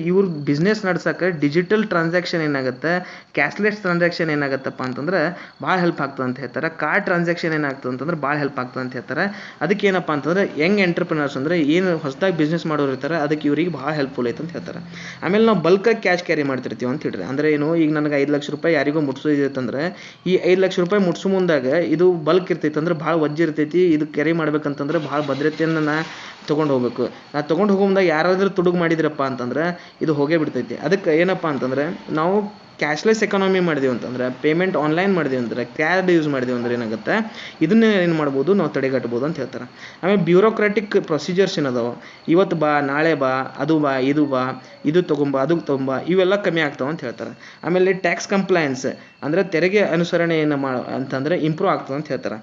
ಇವ್ರ ಬಿಸ್ನೆಸ್ ನಡ್ಸಕ್ಕೆ ಡಿಜಿಟಲ್ ಟ್ರಾನ್ಸಾಕ್ಷನ್ ಏನಾಗುತ್ತೆ, ಕ್ಯಾಶ್ಲೆಸ್ ಟ್ರಾನ್ಸಾಕ್ಷನ್ ಏನಾಗುತ್ತಪ್ಪ ಅಂತಂದ್ರೆ ಭಾಳ ಹೆಲ್ಪ್ ಆಗ್ತದೆ ಅಂತ ಹೇಳ್ತಾರೆ. ಕಾರ್ಡ್ ಟ್ರಾನ್ಸಾಕ್ಷನ್ ಏನಾಗ್ತದೆ ಅಂತಂದ್ರೆ ಭಾಳ ಹೆಲ್ಪ್ ಆಗ್ತದೆ ಅಂತ ಹೇಳ್ತಾರೆ. ಅದಕ್ಕೆ ಏನಪ್ಪ ಅಂತಂದ್ರೆ ಯಂಗ್ ಎಂಟರ್ಪ್ರಿನರ್ಸ್ ಅಂದ್ರೆ ಏನು ಹೊಸದಾಗಿ ಬಿಸ್ನೆಸ್ ಮಾಡೋರು ಇರ್ತಾರೆ ಅದಕ್ಕೆ ಇವರಿಗೆ ಭಾಳ ಹೆಲ್ಪ್ಫುಲ್ ಐತೆ ಅಂತ ಹೇಳ್ತಾರೆ. ಆಮೇಲೆ ನಾವು ಬಲ್ಕಾಗಿ ಕ್ಯಾಶ್ ಕ್ಯಾರಿ ಮಾಡ್ತಿರ್ತೀವಿ ಅಂತ ಹೇಳ್ರಿ. ಅಂದ್ರೆ ಏನು, ಈಗ ನನಗೆ 5 ಲಕ್ಷ ರೂಪಾಯಿ ಯಾರಿಗೋ ಮುಟ್ಸೋದಿತ್ತಂದ್ರೆ ಈ 5 ಲಕ್ಷ ರೂಪಾಯಿ ಮುಟ್ಸೋ ಮುಂದಾಗ ಇದು ಬಲ್ಕ್ ಇರ್ತೈತೆ ಅಂದ್ರೆ ಭಾಳ ವಜ್ಜೆ ಇರ್ತೈತಿ. ಇದು ಕ್ಯಾರಿ ಮಾಡ್ಬೇಕಂತಂದ್ರೆ ಭಾಳ ಭದ್ರತೆಯನ್ನು ನಾ ತೊಗೊಂಡು ಹೋಗ್ಬೇಕು. ನಾ ತೊಗೊಂಡು ಹೋಗೋ ಮುಂದಾಗ ಯಾರಾದ್ರೂ ತುಡುಗು ಮಾಡಿದ್ರಪ್ಪ ಅಂತಂದ್ರೆ ಇದು ಹೋಗೇ ಬಿಡ್ತೈತಿ. ಅದಕ್ಕೆ ಏನಪ್ಪ ಅಂತಂದ್ರೆ ನಾವು ಕ್ಯಾಶ್ಲೆಸ್ ಎಕಾನಮಿ ಮಾಡಿದೆವು ಅಂತಂದ್ರೆ, ಪೇಮೆಂಟ್ ಆನ್ಲೈನ್ ಮಾಡಿದೆವು ಅಂದ್ರೆ, ಕಾರ್ಡ್ ಯೂಸ್ ಮಾಡಿದೆವು ಅಂದ್ರೆ ಏನಾಗುತ್ತೆ, ಇದನ್ನ ಏನು ಮಾಡ್ಬೋದು ನಾವು ತಡೆಗಟ್ಬೋದು ಅಂತ ಹೇಳ್ತಾರೆ. ಆಮೇಲೆ ಬ್ಯೂರೋಕ್ರಾಟಿಕ್ ಪ್ರೊಸೀಜರ್ಸ್ ಏನದಾವ, ಇವತ್ತು ಬಾ ನಾಳೆ ಬಾ ಅದು ಬಾ ಇದು ತೊಗೊಂಬ ಅದು ತೊಗೊಂಬ, ಇವೆಲ್ಲ ಕಮ್ಮಿ ಆಗ್ತಾವ ಅಂತ ಹೇಳ್ತಾರೆ. ಆಮೇಲೆ ಟ್ಯಾಕ್ಸ್ ಕಂಪ್ಲೈನ್ಸ್ ಅಂದರೆ ತೆರಿಗೆ ಅನುಸರಣೆ ಏನು ಅಂತಂದರೆ ಇಂಪ್ರೂವ್ ಆಗ್ತದೆ ಅಂತ ಹೇಳ್ತಾರೆ.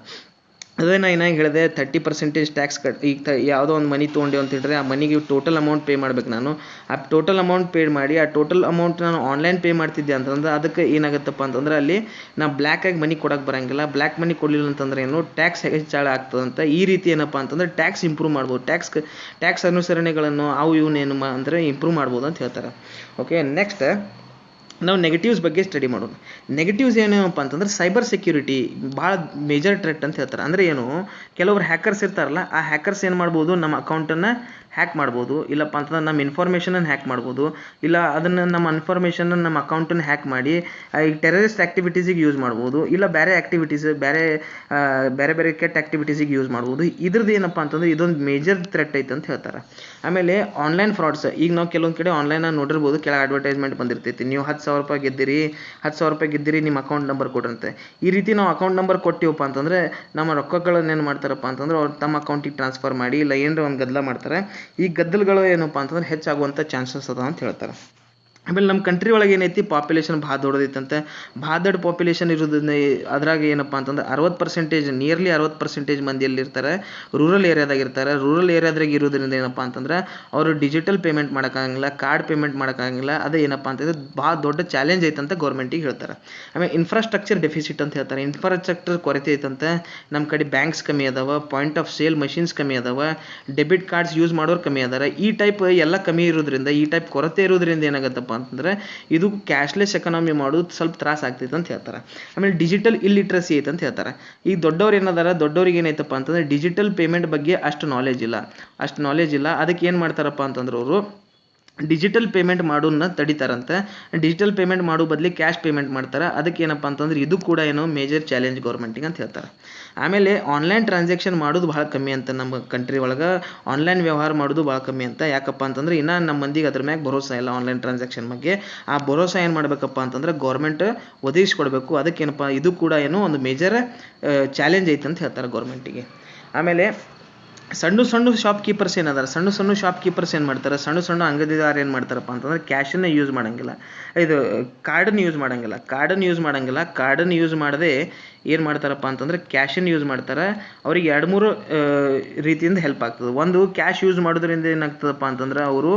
ಅದೇ ನಾನು ಏನಾಗಿ ಹೇಳಿದೆ 30% ಟ್ಯಾಕ್ಸ್ ಕಟ್. ಈಗ ಯಾವುದೋ ಒಂದು ಮನಿ ತೊಗೊಂಡೆ ಅಂತ ಹೇಳಿದ್ರೆ ಆ ಮನಿಗೆ ಟೋಟಲ್ ಅಮೌಂಟ್ ಪೇ ಮಾಡ್ಬೇಕು. ನಾನು ಆ ಟೋಟಲ್ ಅಮೌಂಟ್ ಪೇ ಮಾಡಿ ಆ ಟೋಟಲ್ ಅಮೌಂಟ್ ನಾನು ಆನ್ಲೈನ್ ಪೇ ಮಾಡ್ತಿದ್ದೆ ಅಂತಂದ್ರೆ ಅದಕ್ಕೆ ಏನಾಗುತ್ತಪ್ಪ ಅಂತಂದ್ರೆ ಅಲ್ಲಿ ನಾ ಬ್ಲ್ಯಾಕಾಗಿ ಮನಿ ಕೊಡೋಕೆ ಬರೋಂಗಿಲ್ಲ. ಬ್ಲ್ಯಾಕ್ ಮನಿ ಕೊಡಲಿಲ್ಲ ಅಂತಂದ್ರೆ ಏನು ಟ್ಯಾಕ್ಸ್ ಹೆಚ್ಚಳ ಆಗ್ತದಂತ. ಈ ರೀತಿ ಏನಪ್ಪ ಅಂತಂದ್ರೆ ಟ್ಯಾಕ್ಸ್ ಇಂಪ್ರೂವ್ ಮಾಡ್ಬೋದು, ಟ್ಯಾಕ್ಸ್ ಅನುಸರಣೆಗಳನ್ನು ಇವನ್ನೇನು ಅಂದರೆ ಇಂಪ್ರೂವ್ ಮಾಡ್ಬೋದು ಅಂತ ಹೇಳ್ತಾರೆ. ಓಕೆ, ನೆಕ್ಸ್ಟ್ ನಾವು ನೆಗೆಟಿವ್ಸ್ ಬಗ್ಗೆ ಸ್ಟಡಿ ಮಾಡೋಣ. ನೆಗೆಟಿವ್ಸ್ ಏನಪ್ಪ ಅಂತಂದ್ರೆ ಸೈಬರ್ ಸೆಕ್ಯೂರಿಟಿ ಭಾಳ ಮೇಜರ್ ಥ್ರೆಟ್ ಅಂತ ಹೇಳ್ತಾರೆ. ಅಂದರೆ ಏನು, ಕೆಲವರು ಹ್ಯಾಕರ್ಸ್ ಇರ್ತಾರಲ್ಲ, ಆ ಹ್ಯಾಕರ್ಸ್ ಏನು ಮಾಡ್ಬೋದು, ನಮ್ಮ ಅಕೌಂಟನ್ನು ಹ್ಯಾಕ್ ಮಾಡ್ಬೋದು, ಇಲ್ಲಪ್ಪ ಅಂತಂದ್ರೆ ನಮ್ಮ ಇನ್ಫಾರ್ಮೇಷನನ್ನು ಹ್ಯಾಕ್ ಮಾಡ್ಬೋದು, ಇಲ್ಲ ಅದನ್ನು ನಮ್ಮ ಇನ್ಫಾರ್ಮೇಷನನ್ನು ನಮ್ಮ ಅಕೌಂಟನ್ನು ಹ್ಯಾಕ್ ಮಾಡಿ ಈ ಟೆರರಿಸ್ಟ್ ಆ್ಯಕ್ಟಿವಿಟೀಸಿಗೆ ಯೂಸ್ ಮಾಡ್ಬೋದು, ಇಲ್ಲ ಬೇರೆ ಆ್ಯಕ್ಟಿವಿಟೀಸ್ ಬೇರೆ ಕೆಟ್ಟ ಆ್ಯಕ್ಟಿವಿಟೀಸಿಗೆ ಯೂಸ್ ಮಾಡ್ಬೋದು. ಇದ್ರದ್ದು ಏನಪ್ಪ ಅಂತಂದ್ರೆ ಇದೊಂದು ಮೇಜರ್ ಥ್ರೆಟ್ ಐತೆ ಅಂತ ಹೇಳ್ತಾರೆ. ಆಮೇಲೆ ಆನ್ಲೈನ್ ಫ್ರಾಡ್ಸ್, ಈಗ ನಾವು ಕೆಲವೊಂದು ಕಡೆ ಆನ್ಲೈನಾಗಿ ನೋಡಿರ್ಬೋದು, ಕೆಳಗೆ ಅಡ್ವರ್ಟೈಸ್ಮೆಂಟ್ ಬಂದಿರ್ತೈತಿ, ನೀವು 10,000 ರೂಪಾಯಿ ಗೆದ್ದಿರಿ ನಿಮ್ಮ ಅಕೌಂಟ್ ನಂಬರ್ ಕೊಡ್ರಂತೆ. ಈ ರೀತಿ ನಾವು ಅಕೌಂಟ್ ನಂಬರ್ ಕೊಟ್ಟಿವಪ್ಪ ಅಂತಂದರೆ ನಮ್ಮ ರೊಕ್ಕಗಳನ್ನು ಏನು ಮಾಡ್ತಾರಪ್ಪ ಅಂತಂದ್ರೆ ಅವ್ರು ತಮ್ಮ ಅಕೌಂಟಿಗೆ ಟ್ರಾನ್ಸ್ಫರ್ ಮಾಡಿ ಇಲ್ಲ ಏನರ ಒಂದು ಗದ್ದಲ ಮಾಡ್ತಾರೆ. ಈ ಗದ್ದಲಗಳು ಏನಪ್ಪ ಅಂತಂದ್ರೆ ಹೆಚ್ಚಾಗುವಂಥ ಚಾನ್ಸಸ್ ಅದ ಅಂತ ಹೇಳ್ತಾರೆ. ಆಮೇಲೆ ನಮ್ಮ ಕಂಟ್ರಿ ಒಳಗೆ ಏನೈತಿ, ಪಾಪ್ಯುಲೇಷನ್ ಭಾಳ ದೊಡ್ಡದೈತಂತೆ. ಭಾಳ ದೊಡ್ಡ ಪಾಪ್ಯುಲೇಷನ್ ಇರೋದ್ರಿಂದ ಅದ್ರಾಗ ಏನಪ್ಪ ಅಂತಂದ್ರೆ 60%, ನಿಯರ್ಲಿ 60% ಮಂದಿ ಎಲ್ಲಿರ್ತಾರೆ, ರೂರಲ್ ಏರಿಯಾದಾಗ ಇರ್ತಾರೆ. ರೂರಲ್ ಏರಿಯಾದಾಗ ಇರೋದ್ರಿಂದ ಏನಪ್ಪ ಅಂತಂದ್ರೆ ಅವರು ಡಿಜಿಟಲ್ ಪೇಮೆಂಟ್ ಮಾಡೋಕ್ಕಾಗಂಗಿಲ್ಲ, ಕಾರ್ಡ್ ಪೇಮೆಂಟ್ ಮಾಡೋಕ್ಕಾಗಂಗಿಲ್ಲ. ಅದು ಏನಪ್ಪ ಅಂತಂದ್ರೆ ಭಾಳ ದೊಡ್ಡ ಚಾಲೆಂಜ್ ಐತಂತ ಗೌರ್ಮೆಂಟಿಗೆ ಹೇಳ್ತಾರೆ. ಆಮೇಲೆ ಇನ್ಫ್ರಾಸ್ಟ್ರಕ್ಚರ್ ಡೆಫಿಸಿಟ್ ಅಂತ ಹೇಳ್ತಾರೆ. ಇನ್ಫ್ರಾಸ್ಟ್ರಕ್ಚರ್ ಕೊರತೆ ಐತಂತೆ. ನಮ್ಮ ಕಡೆ ಬ್ಯಾಂಕ್ಸ್ ಕಮ್ಮಿ ಅದಾವ, ಪಾಯಿಂಟ್ ಆಫ್ ಸೇಲ್ ಮಷಿನ್ಸ್ ಕಮ್ಮಿ ಅದಾವ, ಡೆಬಿಟ್ ಕಾರ್ಡ್ಸ್ ಯೂಸ್ ಮಾಡೋರು ಕಮ್ಮಿ ಅದಾರ. ಈ ಟೈಪ್ ಎಲ್ಲ ಕಮ್ಮಿ ಇರೋದ್ರಿಂದ, ಈ ಟೈಪ್ ಕೊರತೆ ಇರೋದ್ರಿಂದ ಏನಾಗುತ್ತಪ್ಪ ಅಂತಂದ್ರೆ ಇದು ಕ್ಯಾಶ್ಲೆಸ್ ಎಕಾನಮಿ ಮಾಡೋದು ಸ್ವಲ್ಪ ತ್ರಾಸ ಆಗ್ತೈತೆ ಅಂತ ಹೇಳ್ತಾರೆ. ಆಮೇಲೆ ಡಿಜಿಟಲ್ ಇಲ್ಲಿಟ್ರಸಿ ಐತೆ ಅಂತ ಹೇಳ್ತಾರೆ. ಈ ದೊಡ್ಡವ್ರು ಏನದಾರ, ದೊಡ್ಡವ್ರಿಗೆ ಏನೈತಪ್ಪ ಅಂತಂದ್ರೆ ಡಿಜಿಟಲ್ ಪೇಮೆಂಟ್ ಬಗ್ಗೆ ಅಷ್ಟು ನಾಲೆಜ್ ಇಲ್ಲ. ಅದಕ್ಕೆ ಏನು ಮಾಡ್ತಾರಪ್ಪ ಅಂತಂದ್ರೆ ಅವರು ಡಿಜಿಟಲ್ ಪೇಮೆಂಟ್ ಮಾಡೋದನ್ನ ತಡಿತಾರಂತೆ. ಡಿಜಿಟಲ್ ಪೇಮೆಂಟ್ ಮಾಡೋ ಬದಲಿ ಕ್ಯಾಶ್ ಪೇಮೆಂಟ್ ಮಾಡ್ತಾರೆ. ಅದಕ್ಕೆ ಏನಪ್ಪ ಅಂತಂದ್ರೆ ಇದು ಕೂಡ ಏನೋ ಮೇಜರ್ ಚಾಲೆಂಜ್ ಗೌರ್ಮೆಂಟಿಗೆ ಅಂತ ಹೇಳ್ತಾರೆ. ಆಮೇಲೆ ಆನ್ಲೈನ್ ಟ್ರಾನ್ಸಾಕ್ಷನ್ ಮಾಡೋದು ಭಾಳ ಕಮ್ಮಿ ಅಂತ, ನಮ್ಮ ಕಂಟ್ರಿ ಒಳಗೆ ಆನ್ಲೈನ್ ವ್ಯವಹಾರ ಮಾಡೋದು ಭಾಳ ಕಮ್ಮಿ ಅಂತ. ಯಾಕಪ್ಪ ಅಂತಂದ್ರೆ ಇನ್ನೂ ನಮ್ಮ ಮಂದಿಗೆ ಅದ್ರ ಮ್ಯಾಗ ಭರೋಸಾ ಇಲ್ಲ ಆನ್ಲೈನ್ ಟ್ರಾನ್ಸಾಕ್ಷನ್ ಬಗ್ಗೆ. ಆ ಭರೋಸಾ ಏನು ಮಾಡಬೇಕಪ್ಪ ಅಂತಂದ್ರೆ ಗೌರ್ಮೆಂಟ್ ಒದಗಿಸ್ಕೊಡ್ಬೇಕು. ಅದಕ್ಕೇನಪ್ಪ ಇದು ಕೂಡ ಏನೋ ಒಂದು ಮೇಜರ್ ಚಾಲೆಂಜ್ ಐತೆ ಅಂತ ಹೇಳ್ತಾರೆ ಗೌರ್ಮೆಂಟಿಗೆ. ಆಮೇಲೆ ಸಣ್ಣ ಶಾಪ್ ಕೀಪರ್ಸ್ ಏನದಾರ, ಸಣ್ಣ ಶಾಪ್ ಕೀಪರ್ಸ್ ಏನು ಮಾಡ್ತಾರೆ, ಸಣ್ಣ ಅಂಗಡಿದಾರ ಏನು ಮಾಡ್ತಾರಪ್ಪ ಅಂತಂದ್ರೆ ಕ್ಯಾಶನ್ನು ಯೂಸ್ ಮಾಡೋಂಗಿಲ್ಲ, ಇದು ಕಾರ್ಡನ್ನು ಯೂಸ್ ಮಾಡೋಂಗಿಲ್ಲ. ಕಾರ್ಡನ್ನು ಯೂಸ್ ಮಾಡದೆ ಏನು ಮಾಡ್ತಾರಪ್ಪ ಅಂತಂದ್ರೆ ಕ್ಯಾಶನ್ನು ಯೂಸ್ ಮಾಡ್ತಾರೆ. ಅವ್ರಿಗೆ 2-3 ರೀತಿಯಿಂದ ಹೆಲ್ಪ್ ಆಗ್ತದೆ. ಒಂದು, ಕ್ಯಾಶ್ ಯೂಸ್ ಮಾಡೋದ್ರಿಂದ ಏನಾಗ್ತದಪ್ಪ ಅಂತಂದ್ರೆ ಅವರು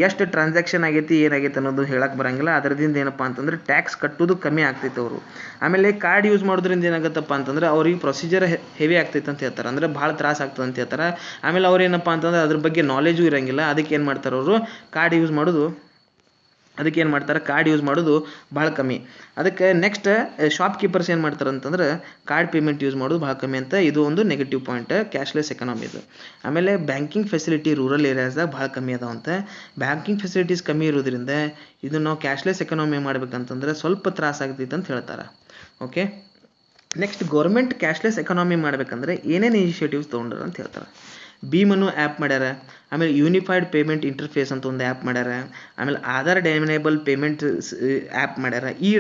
ಎಷ್ಟು ಟ್ರಾನ್ಸಾಕ್ಷನ್ ಆಗೈತಿ ಏನಾಗೈತೆ ಅನ್ನೋದು ಹೇಳಕ್ಕೆ ಬರೋಂಗಿಲ್ಲ. ಅದರಿಂದ ಏನಪ್ಪ ಅಂತಂದ್ರೆ ಟ್ಯಾಕ್ಸ್ ಕಟ್ಟೋದು ಕಮ್ಮಿ ಆಗ್ತೈತೆ ಅವರು. ಆಮೇಲೆ ಕಾರ್ಡ್ ಯೂಸ್ ಮಾಡೋದ್ರಿಂದ ಏನಾಗುತ್ತಪ್ಪ ಅಂತಂದ್ರೆ ಅವ್ರಿಗೆ ಪ್ರೊಸೀಜರ್ ಹೆವಿ ಆಗ್ತೈತೆ ಅಂತ ಹೇಳ್ತಾರೆ, ಅಂದರೆ ಭಾಳ ತ್ರಾಸ ಆಗ್ತದೆ ಅಂತ ಹೇಳ್ತಾರೆ. ಆಮೇಲೆ ಅವ್ರು ಏನಪ್ಪ ಅಂತಂದ್ರೆ ಅದ್ರ ಬಗ್ಗೆ ನಾಲೆಜು ಇರೋಂಗಿಲ್ಲ. ಅದಕ್ಕೆ ಏನು ಮಾಡ್ತಾರೆ ಅವರು ಕಾರ್ಡ್ ಯೂಸ್ ಮಾಡೋದು ಭಾಳ ಕಮ್ಮಿ. ಅದಕ್ಕೆ ನೆಕ್ಸ್ಟ್ ಶಾಪ್ ಕೀಪರ್ಸ್ ಏನು ಮಾಡ್ತಾರೆ ಅಂತಂದ್ರೆ ಕಾರ್ಡ್ ಪೇಮೆಂಟ್ ಯೂಸ್ ಮಾಡೋದು ಭಾಳ ಕಮ್ಮಿ ಅಂತ. ಇದು ಒಂದು ನೆಗೆಟಿವ್ ಪಾಯಿಂಟ್ ಕ್ಯಾಶ್ಲೆಸ್ ಎಕಾನಮಿದು. ಆಮೇಲೆ ಬ್ಯಾಂಕಿಂಗ್ ಫೆಸಿಲಿಟಿ ರೂರಲ್ ಏರಿಯಾಸ್ದಾಗ ಭಾಳ ಕಮ್ಮಿ ಅದಾವಂತೆ. ಬ್ಯಾಂಕಿಂಗ್ ಫೆಸಿಲಿಟೀಸ್ ಕಮ್ಮಿ ಇರೋದ್ರಿಂದ ಇದು ನಾವು ಕ್ಯಾಶ್ಲೆಸ್ ಎಕಾನಮಿ ಮಾಡ್ಬೇಕಂತಂದ್ರೆ ಸ್ವಲ್ಪ ತ್ರಾಸ ಆಗ್ತೈತೆ ಅಂತ ಹೇಳ್ತಾರೆ. Okay, next government cashless economy ಮಾಡ್ಬೇಕಂದ್ರೆ ಏನೇನು ಇನಿಷಿಯೇಟಿವ್ಸ್ ತೊಗೊಂಡ್ರು ಅಂತ ಹೇಳ್ತಾರೆ. ಭೀಮನ್ನು ಆ್ಯಪ್ ಮಾಡ್ಯಾರ. ಆಮೇಲೆ ಯೂನಿಫೈಡ್ ಪೇಮೆಂಟ್ ಇಂಟರ್ಫೇಸ್ ಅಂತ ಒಂದು ಆ್ಯಪ್ ಮಾಡ್ಯಾರ. ಆಮೇಲೆ ಆಧಾರ್ ಡೈನೇಬಲ್ ಪೇಮೆಂಟ್ ಆ್ಯಪ್ ಮಾಡ್ಯಾರ. ಈ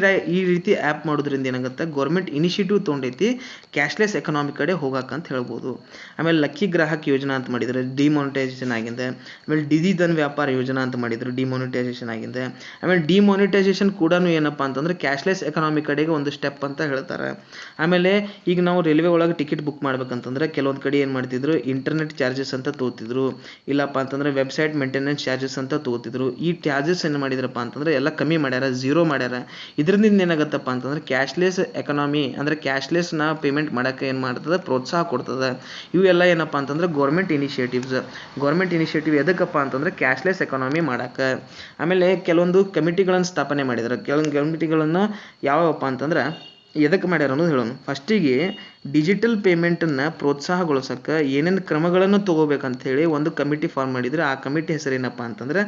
ರೀತಿ ಆ್ಯಪ್ ಮಾಡೋದ್ರಿಂದ ಏನಾಗುತ್ತೆ, ಗೌರ್ಮೆಂಟ್ ಇನಿಷಿಯೇಟಿವ್ ತೊಗೊಂಡೈತಿ ಕ್ಯಾಶ್ಲೆಸ್ ಎಕಾನಮಿ ಕಡೆ ಹೋಗಕ್ಕಂತ ಹೇಳ್ಬೋದು. ಆಮೇಲೆ ಲಕ್ಕಿ ಗ್ರಾಹಕ್ ಯೋಜನಾ ಅಂತ ಮಾಡಿದ್ರು, ಡಿಮಾನಿಟೈಸೇಷನ್ ಆಗಿದೆ. ಆಮೇಲೆ ಡಿಜಿ ಧನ್ ವ್ಯಾಪಾರ ಯೋಜನಾ ಅಂತ ಮಾಡಿದ್ರು, ಡಿಮಾನಿಟೈಸೇಷನ್ ಆಗಿದೆ. ಆಮೇಲೆ ಡಿಮಾನಿಟೈಸೇಷನ್ ಕೂಡ ಏನಪ್ಪ ಅಂತಂದ್ರೆ ಕ್ಯಾಶ್ಲೆಸ್ ಎಕಾನಮಿ ಕಡೆಗೆ ಒಂದು ಸ್ಟೆಪ್ ಅಂತ ಹೇಳ್ತಾರೆ. ಆಮೇಲೆ ಈಗ ನಾವು ರೈಲ್ವೆ ಒಳಗೆ ಟಿಕೆಟ್ ಬುಕ್ ಮಾಡ್ಬೇಕಂತಂದ್ರೆ ಕೆಲವೊಂದು ಕಡೆ ಏನು ಮಾಡ್ತಿದ್ರು, ಇಂಟರ್ನೆಟ್ ಚಾರ್ಜಸ್ ಅಂತ ತಗೋತಿದ್ರು, ಇಲ್ಲಪ್ಪ ಅಂತಂದ್ರೆ ವೆಬ್ಸೈಟ್ ಮೇಂಟೆನೆನ್ಸ್ ಚಾರ್ಜಸ್ ಅಂತ ತಗೋತಿದ್ರು. ಈ ಚಾರ್ಜಸ್ ಏನು ಮಾಡಿದ್ರಪ್ಪ ಅಂತಂದ್ರೆ ಎಲ್ಲ ಕಮ್ಮಿ ಮಾಡ್ಯಾರ, ಝೀರೋ ಮಾಡ್ಯಾರ. ಇದರಿಂದ ಏನಾಗುತ್ತಪ್ಪ ಅಂತಂದ್ರೆ ಕ್ಯಾಶ್ಲೆಸ್ ಎಕಾನಮಿ ಅಂದರೆ ಕ್ಯಾಶ್ಲೆಸ್ನ ಪೇಮೆಂಟ್ ಮಾಡೋಕ್ಕೆ ಏನು ಮಾಡ್ತದೆ, ಪ್ರೋತ್ಸಾಹ ಕೊಡ್ತದೆ. ಇವೆಲ್ಲ ಏನಪ್ಪ ಅಂತಂದ್ರೆ ಗೌರ್ಮೆಂಟ್ ಇನಿಷಿಯೇಟಿವ್ ಎದಕ್ಕಪ್ಪ ಅಂತಂದ್ರೆ ಕ್ಯಾಶ್ಲೆಸ್ ಎಕಾನಮಿ ಮಾಡೋಕ್ಕೆ. ಆಮೇಲೆ ಕೆಲವೊಂದು ಕಮಿಟಿಗಳನ್ನು ಸ್ಥಾಪನೆ ಮಾಡಿದ್ರು. ಕೆಲವೊಂದು ಕಮಿಟಿಗಳನ್ನು ಯಾವಪ್ಪ ಅಂತಂದ್ರೆ ಎದಕ್ಕೆ ಮಾಡ್ಯಾರ ಅನ್ನೋದು ಹೇಳೋಣ. ಫಸ್ಟಿಗೆ ಡಿಜಿಟಲ್ ಪೇಮೆಂಟನ್ನು ಪ್ರೋತ್ಸಾಹಗೊಳಿಸೋಕ್ಕೆ ಏನೇನು ಕ್ರಮಗಳನ್ನು ತೊಗೋಬೇಕಂತ ಹೇಳಿ ಒಂದು ಕಮಿಟಿ ಫಾರ್ಮ್ ಮಾಡಿದ್ರು. ಆ ಕಮಿಟಿ ಹೆಸರೇನಪ್ಪ ಅಂತಂದ್ರೆ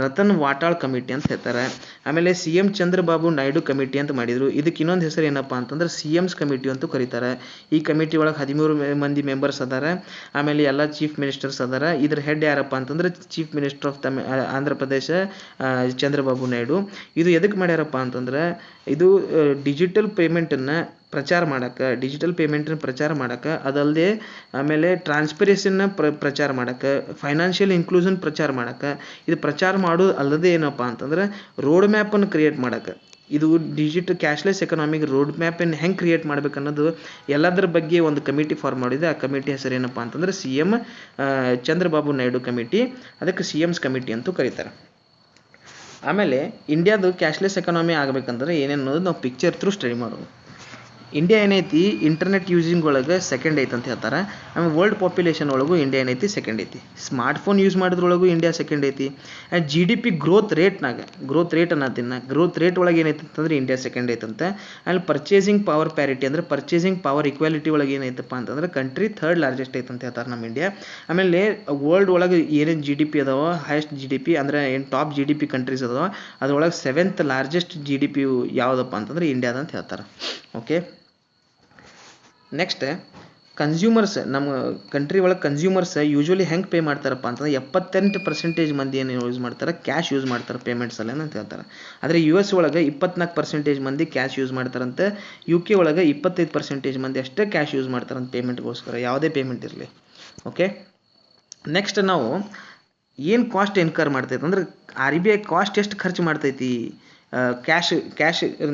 ರತನ್ ವಾಟಾಳ್ ಕಮಿಟಿ ಅಂತ ಹೇಳ್ತಾರೆ. ಆಮೇಲೆ CM ಚಂದ್ರಬಾಬು ನಾಯ್ಡು ಕಮಿಟಿ ಅಂತ ಮಾಡಿದರು. ಇದಕ್ಕೆ ಇನ್ನೊಂದು ಹೆಸರು ಏನಪ್ಪ ಅಂತಂದ್ರೆ CM's ಕಮಿಟಿ ಅಂತೂ ಕರೀತಾರೆ. ಈ ಕಮಿಟಿ ಒಳಗೆ 13 ಮಂದಿ ಮೆಂಬರ್ಸ್ ಅದಾರ. ಆಮೇಲೆ ಎಲ್ಲ ಚೀಫ್ ಮಿನಿಸ್ಟರ್ಸ್ ಅದಾರ. ಇದ್ರ ಹೆಡ್ ಯಾರಪ್ಪ ಅಂತಂದ್ರೆ chief minister of Andhra Pradesh Chandrababu Naidu. ಇದು ಎದಕ್ಕೆ ಮಾಡ್ಯಾರಪ್ಪ ಅಂತಂದ್ರೆ ಇದು ಡಿಜಿಟಲ್ ಪೇಮೆಂಟನ್ನು ಪ್ರಚಾರ ಮಾಡೋಕ್ಕೆ, ಅದಲ್ಲದೆ ಆಮೇಲೆ ಟ್ರಾನ್ಸ್ಪರೆನ್ಸಿನ ಪ್ರಚಾರ ಮಾಡೋಕ್ಕೆ, ಫೈನಾನ್ಷಿಯಲ್ ಇನ್ಕ್ಲೂಷನ್ ಪ್ರಚಾರ ಮಾಡೋಕ್ಕೆ, ಇದು ಪ್ರಚಾರ ಮಾಡೋದು ಅಲ್ಲದೆ ಏನಪ್ಪ ಅಂತಂದ್ರೆ ರೋಡ್ ಮ್ಯಾಪನ್ನು ಕ್ರಿಯೇಟ್ ಮಾಡೋಕ್ಕೆ. ಇದು ಡಿಜಿಟಲ್ ಕ್ಯಾಶ್ಲೆಸ್ ಎಕಾನಮಿಗೆ ರೋಡ್ ಮ್ಯಾಪನ್ನು ಹೆಂಗೆ ಕ್ರಿಯೇಟ್ ಮಾಡ್ಬೇಕು ಅನ್ನೋದು ಎಲ್ಲದರ ಬಗ್ಗೆ ಒಂದು ಕಮಿಟಿ ಫಾರ್ಮ್ ಮಾಡಿದೆ. ಆ ಕಮಿಟಿ ಹೆಸರು ಏನಪ್ಪ ಅಂತಂದ್ರೆ CM ಚಂದ್ರಬಾಬು ನಾಯ್ಡು ಕಮಿಟಿ. ಅದಕ್ಕೆ CM's ಕಮಿಟಿ ಅಂತೂ ಕರೀತಾರೆ. ಆಮೇಲೆ ಇಂಡಿಯಾದು ಕ್ಯಾಶ್ಲೆಸ್ ಎಕಾನಮಿ ಆಗಬೇಕಂದ್ರೆ ಏನೇನು ಅನ್ನೋದು ನಾವು ಪಿಕ್ಚರ್ ಥ್ರೂ ಸ್ಟಡಿ ಮಾಡೋದು. ಇಂಡಿಯಾ ಏನೈತಿ ಇಂಟರ್ನೆಟ್ ಯೂಸಿಂಗ್ ಒಳಗೆ ಸೆಕೆಂಡ್ ಐತೆ ಅಂತ ಹೇಳ್ತಾರೆ. ಆಮೇಲೆ ವರ್ಲ್ಡ್ ಪಾಪ್ಯುಲೇಷನ್ ಒಳಗೂ ಇಂಡಿಯಾ ಏನೈತಿ ಸೆಕೆಂಡ್ ಐತಿ. ಸ್ಮಾರ್ಟ್ಫೋನ್ ಯೂಸ್ ಮಾಡಿದ್ರೊಳಗೂ ಇಂಡಿಯಾ ಸೆಕೆಂಡ್ ಐತಿ. ಆ್ಯಂಡ್ GDP ಗ್ರೋತ್ ರೇಟ್ ಒಳಗೆ ಏನೈತೆ ಅಂತಂದ್ರೆ ಇಂಡಿಯಾ ಸೆಕೆಂಡ್ ಐತಂತೆ. ಆಮೇಲೆ ಪರ್ಚೇಸಿಂಗ್ ಪವರ್ ಪ್ಯಾರಿಟಿ ಅಂದರೆ ಪರ್ಚೇಸಿಂಗ್ ಪವರ್ ಇಕ್ವಾಲಿಟಿ ಒಳಗೆ ಏನೈತಪ್ಪ ಅಂತಂದ್ರೆ ಕಂಟ್ರಿ ಥರ್ಡ್ ಲಾರ್ಜೆಸ್ಟ್ ಐತೆ ಅಂತ ಹೇಳ್ತಾರೆ ನಮ್ಮ ಇಂಡಿಯಾ. ಆಮೇಲೆ ವರ್ಲ್ಡ್ ಒಳಗೆ ಏನೇನು GDP ಅದಾವ, ಹೈಯೆಸ್ಟ್ GDP ಅಂದರೆ ಏನು ಟಾಪ್ GDP ಕಂಟ್ರೀಸ್ ಅದಾವ ಅದ್ರೊಳಗೆ 7th ಲಾರ್ಜೆಸ್ಟ್ GDP ಯಾವುದಪ್ಪ ಅಂತಂದ್ರೆ ಇಂಡಿಯಾದ ಅಂತ ಹೇಳ್ತಾರೆ. ಓಕೆ, ನೆಕ್ಸ್ಟ್ ಕನ್ಸ್ಯೂಮರ್ಸ್ ನಮ್ಮ ಕಂಟ್ರಿ ಒಳಗೆ ಕನ್ಸ್ಯೂಮರ್ಸ್ ಯೂಶ್ವಲಿ ಹೆಂಗೆ ಪೇ ಮಾಡ್ತಾರಪ್ಪ ಅಂತಂದ್ರೆ 78% ಮಂದಿ ಏನು ಯೂಸ್ ಮಾಡ್ತಾರೆ, ಕ್ಯಾಶ್ ಯೂಸ್ ಮಾಡ್ತಾರೆ ಪೇಮೆಂಟ್ಸಲ್ಲಿ ಅಂತ ಹೇಳ್ತಾರೆ. ಆದರೆ US ಒಳಗೆ 24% ಮಂದಿ ಕ್ಯಾಶ್ ಯೂಸ್ ಮಾಡ್ತಾರಂತೆ. UK ಒಳಗೆ 25% ಮಂದಿ ಅಷ್ಟೇ ಕ್ಯಾಶ್ ಯೂಸ್ ಮಾಡ್ತಾರಂತ ಪೇಮೆಂಟ್ಗೋಸ್ಕರ, ಯಾವುದೇ ಪೇಮೆಂಟ್ ಇರಲಿ. ಓಕೆ, ನೆಕ್ಸ್ಟ್ ನಾವು ಏನು ಕಾಸ್ಟ್ ಇನ್ಕರ್ ಮಾಡ್ತೈತೆ ಅಂದ್ರೆ RBI ಕಾಸ್ಟ್ ಎಷ್ಟು ಖರ್ಚು ಮಾಡ್ತೈತಿ ಕ್ಯಾಶ್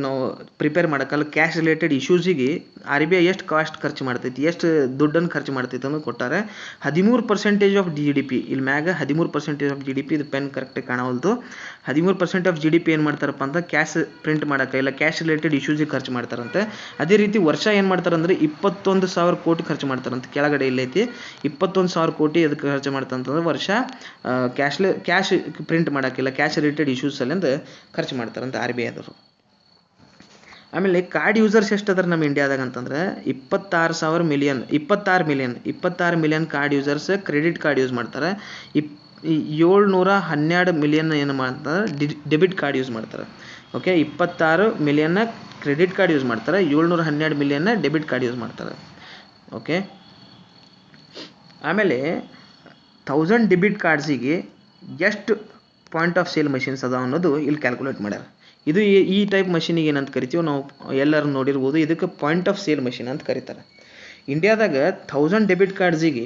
ನಾವು ಪ್ರಿಪೇರ್ ಮಾಡೋಕ್ಕಲ್ಲ, ಕ್ಯಾಶ್ ರಿಲೇಟೆಡ್ ಇಶ್ಯೂಸಿಗೆ RBI ಎಷ್ಟು ಕಾಸ್ಟ್ ಖರ್ಚು ಮಾಡ್ತೈತಿ, ಎಷ್ಟು ದುಡ್ಡನ್ನು ಖರ್ಚು ಮಾಡ್ತೈತಿ ಅನ್ನೋದು ಕೊಟ್ಟಾರೆ. 13% ಆಫ್ GDP, ಇಲ್ಲಿ ಮ್ಯಾಗ 13% ಆಫ್ GDP, ಇದು ಪೆನ್ ಕರೆಕ್ಟಾಗಿ ಕಾಣವಲ್ದು. 13% ಆಫ್ GDP ಏನು ಮಾಡ್ತಾರಪ್ಪ ಅಂತ ಕ್ಯಾಶ್ ಪ್ರಿಂಟ್ ಮಾಡೋಕ್ಕೆ ಇಲ್ಲ ಕ್ಯಾಶ್ ರಿಲೇಟೆಡ್ ಇಶ್ಯೂಸಿಗೆ ಖರ್ಚು ಮಾಡ್ತಾರಂತೆ. ಅದೇ ರೀತಿ ವರ್ಷ ಏನು ಮಾಡ್ತಾರಂದ್ರೆ 21,000 ಕೋಟಿ ಖರ್ಚು ಮಾಡ್ತಾರಂತೆ. ಕೆಳಗಡೆ ಇಲ್ಲೈತಿ 21,000 ಕೋಟಿ ಅದಕ್ಕೆ ಖರ್ಚು ಮಾಡ್ತಾರಂತಂದ್ರೆ ವರ್ಷ ಕ್ಯಾಶ್ ಪ್ರಿಂಟ್ ಮಾಡೋಕ್ಕಿಲ್ಲ ಕ್ಯಾಶ್ ರಿಲೇಟೆಡ್ ಇಶ್ಯೂಸಲ್ಲಿಂದ ಖರ್ಚು ಮಾಡ್ತಾರಂತೆ RBI ಆದವರು. ಆಮೇಲೆ ಕಾರ್ಡ್ ಯೂಸರ್ಸ್ ಎಷ್ಟು ಅದಾರ ನಮ್ಮ ಇಂಡಿಯಾದಾಗ ಅಂತಂದ್ರೆ 26 million card users credit card use ಮಾಡ್ತಾರೆ. 712 ಮಿಲಿಯನ್ ಏನು ಮಾಡ್ತಾರೆ ಡೆಬಿಟ್ ಕಾರ್ಡ್ ಯೂಸ್ ಮಾಡ್ತಾರೆ. Okay, 26 million credit card use ಮಾಡ್ತಾರೆ, 712 ಮಿಲಿಯನ್ ಡೆಬಿಟ್ ಕಾರ್ಡ್ ಯೂಸ್ ಮಾಡ್ತಾರೆ. ಓಕೆ, ಆಮೇಲೆ 1000 ಡೆಬಿಟ್ ಕಾರ್ಡ್ಸಿಗೆ ಎಷ್ಟು ಪಾಯಿಂಟ್ ಆಫ್ ಸೇಲ್ ಮಷಿನ್ಸ್ ಅದಾವ ಅನ್ನೋದು ಇಲ್ಲಿ ಕ್ಯಾಲ್ಕುಲೇಟ್ ಮಾಡ್ಯಾರ. ಇದು ಈ ಟೈಪ್ ಮಷಿನಿಗೆ ಏನಂತ ಕರಿತೀವಿ ನಾವು ಎಲ್ಲರೂ ನೋಡಿರ್ಬೋದು, ಇದಕ್ಕೆ ಪಾಯಿಂಟ್ ಆಫ್ ಸೇಲ್ ಮಷಿನ್ ಅಂತ ಕರೀತಾರೆ. ಇಂಡಿಯಾದಾಗ 1000 ಡೆಬಿಟ್ ಕಾರ್ಡ್ಸಿಗೆ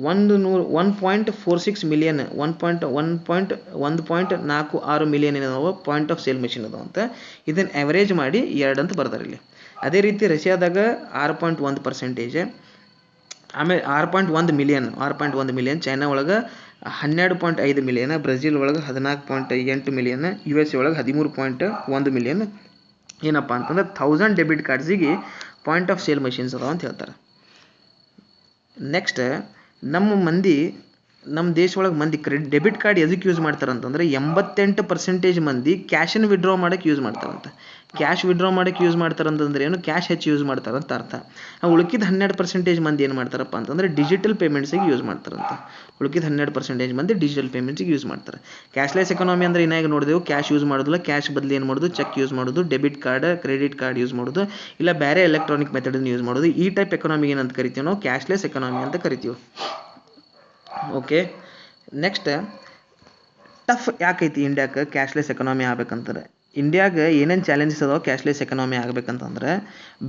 1.46 ಮಿಲಿಯನ್ 1.46 ಮಿಲಿಯನ್ ಏನಾವ ಪಾಯಿಂಟ್ ಆಫ್ ಸೇಲ್ ಮಷಿನ್ ಅದಾವ ಅಂತ. ಇದನ್ನು ಆ್ಯಾವ್ರೇಜ್ ಮಾಡಿ 2 ಅಂತ ಬರ್ತಾರೆ ಇಲ್ಲಿ. ಅದೇ ರೀತಿ ರಷ್ಯಾದಾಗ 6.1%, ಆಮೇಲೆ 6.1 ಮಿಲಿಯನ್, ಚೈನಾ ಒಳಗೆ 12.5 ಮಿಲಿಯನ್, ಬ್ರೆಜಿಲ್ ಒಳಗೆ 14.8 ಮಿಲಿಯನ್, USA ಒಳಗೆ 13.1 ಮಿಲಿಯನ್ ಏನಪ್ಪ ಅಂತಂದ್ರೆ 1000 ಡೆಬಿಟ್ ಕಾರ್ಡ್ಸಿಗೆ ಪಾಯಿಂಟ್ ಆಫ್ ಸೇಲ್ ಮಷಿನ್ಸ್ ಅದಾವ ಅಂತ ಹೇಳ್ತಾರೆ. ನೆಕ್ಸ್ಟ್ ನಮ್ಮ ದೇಶ ಒಳಗೆ ಮಂದಿ ಡೆಬಿಟ್ ಕಾರ್ಡ್ ಎದಕ್ಕೆ ಯೂಸ್ ಮಾಡ್ತಾರೆ ಅಂತಂದ್ರೆ 88% ಮಂದಿ ಕ್ಯಾಶನ್ನು ವಿಡ್ರಾ ಮಾಡೋಕ್ಕೆ ಯೂಸ್ ಮಾಡ್ತಾರಂತೆ. ಕ್ಯಾಶ್ ವಿಡ್ರಾ ಮಾಡೋಕ್ಕೆ ಯೂಸ್ ಮಾಡ್ತಾರಂತಂದ್ರೆ ಏನು, ಕ್ಯಾಶ್ ಹೆಚ್ಚು ಯೂಸ್ ಮಾಡ್ತಾರಂತ ಅರ್ಥ. ಉಳ್ಕಿದ 12% ಮಂದಿ ಏನು ಮಾಡ್ತಾರಪ್ಪ ಅಂತಂದ್ರೆ ಡಿಜಿಟಲ್ ಪೇಮೆಂಟ್ಸಿಗೆ ಯೂಸ್ ಮಾಡ್ತಾರಂತೆ. ಉಳ್ಕಿದ 12% ಮಂದಿ ಡಿಜಿಟಲ್ ಪೇಮೆಂಟ್ಸಿಗೆ ಯೂಸ್ ಮಾಡ್ತಾರೆ. ಕ್ಯಾಶ್ಲೆಸ್ ಎಕಾನಮಿ ಅಂದ್ರೆ ಏನಾಗಿ ನೋಡಿದೆವು, ಕ್ಯಾಶ್ ಯೂಸ್ ಮಾಡೋದಿಲ್ಲ, ಕ್ಯಾಶ್ ಬದಲು ಏನು ಮಾಡೋದು, ಚೆಕ್ ಯೂಸ್ ಮಾಡೋದು, debit card credit card use ಮಾಡೋದು, ಇಲ್ಲ ಬೇರೆ ಎಲೆಕ್ಟ್ರಾನಿಕ್ ಮೆಥಡನ್ನು ಯೂಸ್ ಮಾಡೋದು. ಈ ಟೈಪ್ ಎಕಾನಮಿಗೆ ಏನಂತ ಕರಿತೀವಿ ನಾವು, ಕ್ಯಾಶ್ಲೆಸ್ ಎಕಾನಮಿ ಅಂತ ಕರಿತೀವಿ. ಓಕೆ, ನೆಕ್ಸ್ಟ್ ಟಫ್ ಯಾಕೈತಿ ಇಂಡಿಯಾಕ್ಕೆ ಕ್ಯಾಶ್ಲೆಸ್ ಎಕಾನಮಿ ಆಗ್ಬೇಕಂತಾರೆ. ಇಂಡಿಯಾಗೆ ಏನೇನು ಚಾಲೆಂಜಸ್ ಅದಾವೆ ಕ್ಯಾಶ್ಲೆಸ್ ಎಕಾನಮಿ ಆಗ್ಬೇಕಂತಂದ್ರೆ,